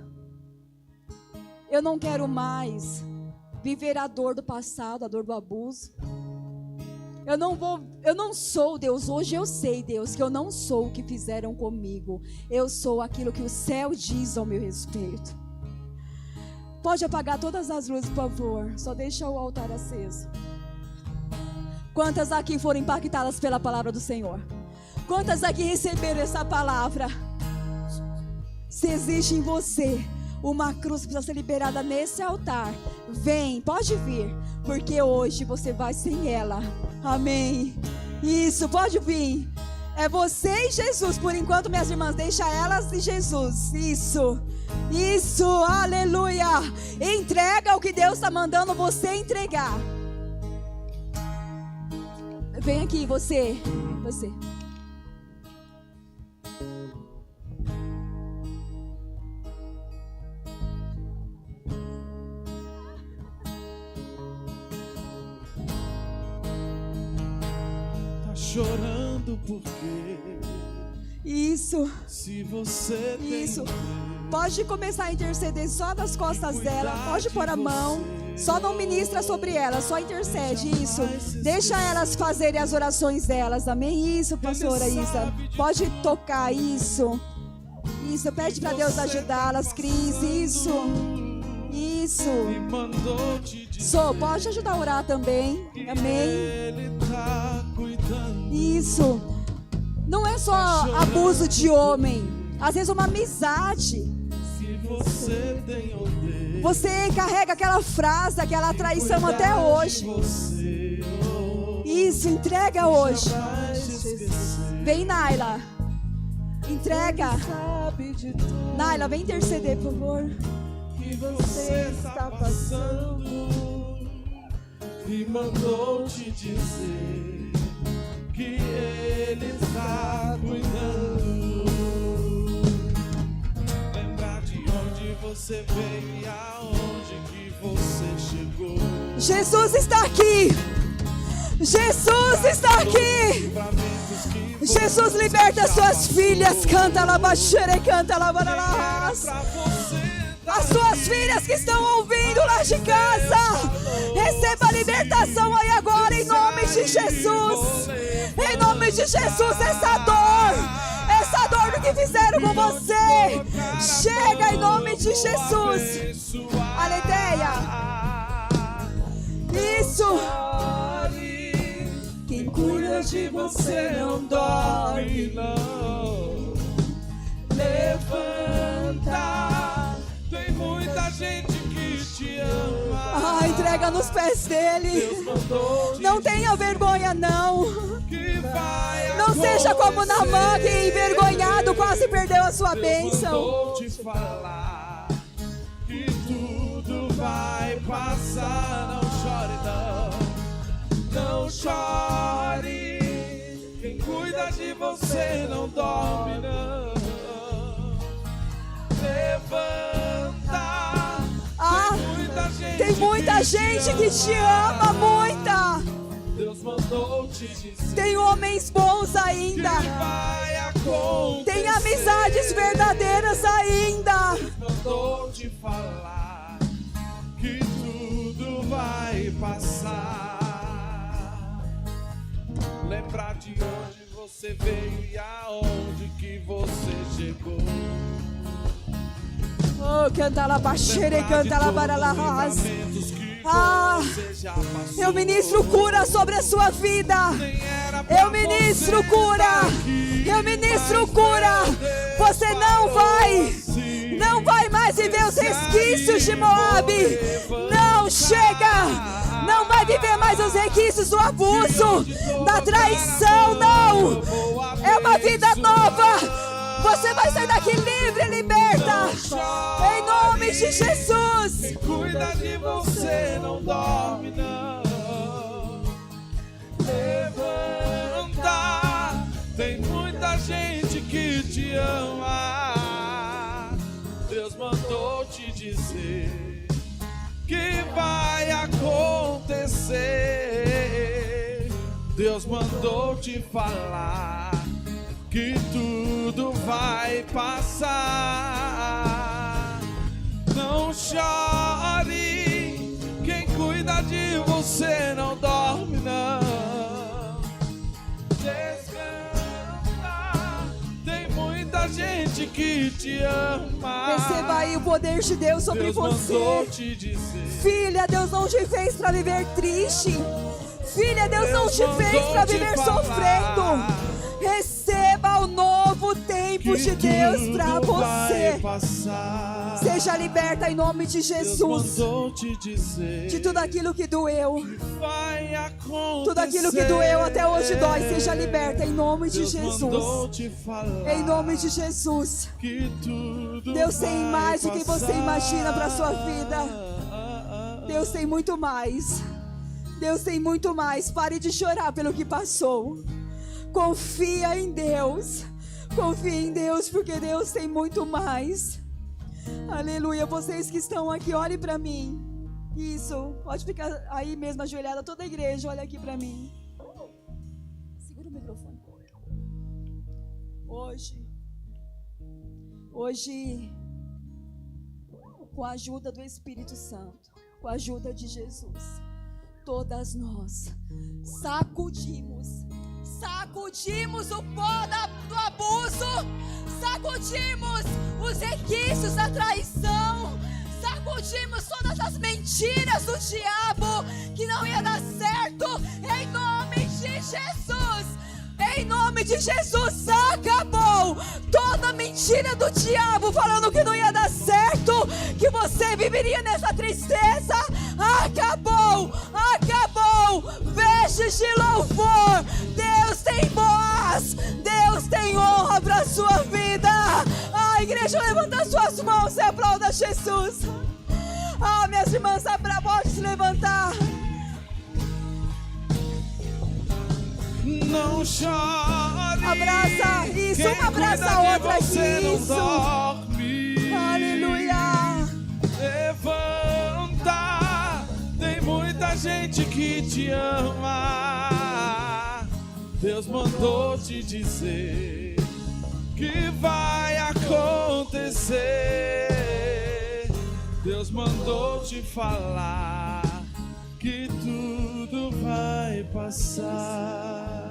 Speaker 3: Eu não quero mais viver a dor do passado, a dor do abuso. Eu não sou, Deus, hoje eu sei, Deus, que eu não sou o que fizeram comigo. Eu sou aquilo que o céu diz ao meu respeito. Pode apagar todas as luzes, por favor. Só deixa o altar aceso. Quantas aqui foram impactadas pela palavra do Senhor? Quantas aqui receberam essa palavra? Se existe em você uma cruz que precisa ser liberada nesse altar, vem, pode vir, porque hoje você vai sem ela. Amém. Isso, pode vir. É você e Jesus, por enquanto, minhas irmãs, deixa elas e Jesus. Isso, aleluia. Entrega o que Deus está mandando você entregar. Vem aqui, você.
Speaker 4: Chorando porque
Speaker 3: isso,
Speaker 4: se você
Speaker 3: isso, pode começar a interceder só das costas dela, pode pôr a mão, só não ministra sobre ela, só intercede, isso, deixa elas fazerem as orações delas, amém? Isso, pastora Isa, pode tocar, isso, pede para Deus ajudá-las, Cris, isso, pode ajudar a orar também, amém? Isso, não é só abuso de homem, às vezes uma amizade. Você carrega aquela frase, aquela traição até hoje. Isso, entrega hoje. Vem, Naila, entrega. Naila, vem interceder, por favor.
Speaker 4: Que você está passando e mandou te dizer que Ele está cuidando. Lembrar de onde você veio e aonde que você chegou.
Speaker 3: Jesus está aqui. Jesus está aqui. Jesus liberta suas filhas. Canta lá, baixeira, canta lá, baralás. As suas filhas que estão ouvindo lá de casa, receba a libertação aí agora, em nome de Jesus. Em nome de Jesus, essa dor do que fizeram com você, chega em nome de Jesus. Aleluia. Isso.
Speaker 4: Quem cuida de você não dorme, não. Levanta. Tem muita gente que te ama.
Speaker 3: Entrega nos pés dele. Não tenha vergonha, não. Não seja como Naamã, que envergonhado quase perdeu a sua bênção.
Speaker 4: Vou te falar que tudo vai passar. Não chore, não. Não chore. Quem cuida de você não dorme, não. Levanta.
Speaker 3: Tem muita gente que te ama, muita.
Speaker 4: Deus mandou te dizer.
Speaker 3: Tem homens bons ainda. Tem amizades verdadeiras ainda.
Speaker 4: Deus mandou te falar que tudo vai passar. Lembrar de onde você veio e aonde que você chegou.
Speaker 3: Oh, canta lá, baixeira, canta lá, baralás. Eu ministro cura sobre a sua vida. Eu ministro cura. Eu ministro cura. Você não vai mais viver os resquícios de Moabe. Não chega. Não vai viver mais os resquícios do abuso, da traição, não. É uma vida nova. Você vai sair daqui livre, liberta. Em nome de Jesus.
Speaker 4: Quem cuida de você não dorme, não. Levanta. Tem muita gente que te ama. Deus mandou te dizer que vai acontecer. Deus mandou te falar que tudo vai passar. Não chore, quem cuida de você não dorme não. Descansa, tem muita gente que te ama.
Speaker 3: Receba aí o poder de Deus sobre
Speaker 4: Deus mandou
Speaker 3: você.
Speaker 4: te dizer.
Speaker 3: Filha, Deus não te fez para viver triste. Filha, Deus não te fez para viver sofrendo. Receba o novo tempo de Deus para você. Seja liberta em nome de Jesus. De tudo aquilo que doeu. Tudo aquilo que doeu até hoje dói. Seja liberta em nome de Jesus. Em nome de Jesus. Deus tem mais do que você imagina para sua vida. Deus tem muito mais. Deus tem muito mais. Pare de chorar pelo que passou. Confia em Deus. Confia em Deus, porque Deus tem muito mais. Aleluia. Vocês que estão aqui, olhem para mim. Isso. Pode ficar aí mesmo ajoelhada. Toda a igreja, olha aqui para mim. Segura o microfone. Hoje, com a ajuda do Espírito Santo, com a ajuda de Jesus, todas nós sacudimos o pó do abuso, sacudimos os requisitos da traição, sacudimos todas as mentiras do diabo que não ia dar certo, em nome de Jesus. Em nome de Jesus, acabou toda mentira do diabo falando que não ia dar certo, que você viveria nessa tristeza. Acabou, acabou. Vestes de louvor. Deus tem Boaz, Deus tem honra para sua vida. A igreja, levanta suas mãos e aplauda Jesus. Minhas irmãs, pode se levantar.
Speaker 4: Não chore.
Speaker 3: Abraça isso,
Speaker 4: quem
Speaker 3: uma abraça a outra aqui. Isso. Aleluia.
Speaker 4: Levanta, tem muita gente que te ama. Deus mandou te dizer que vai acontecer. Deus mandou te falar que tudo vai passar.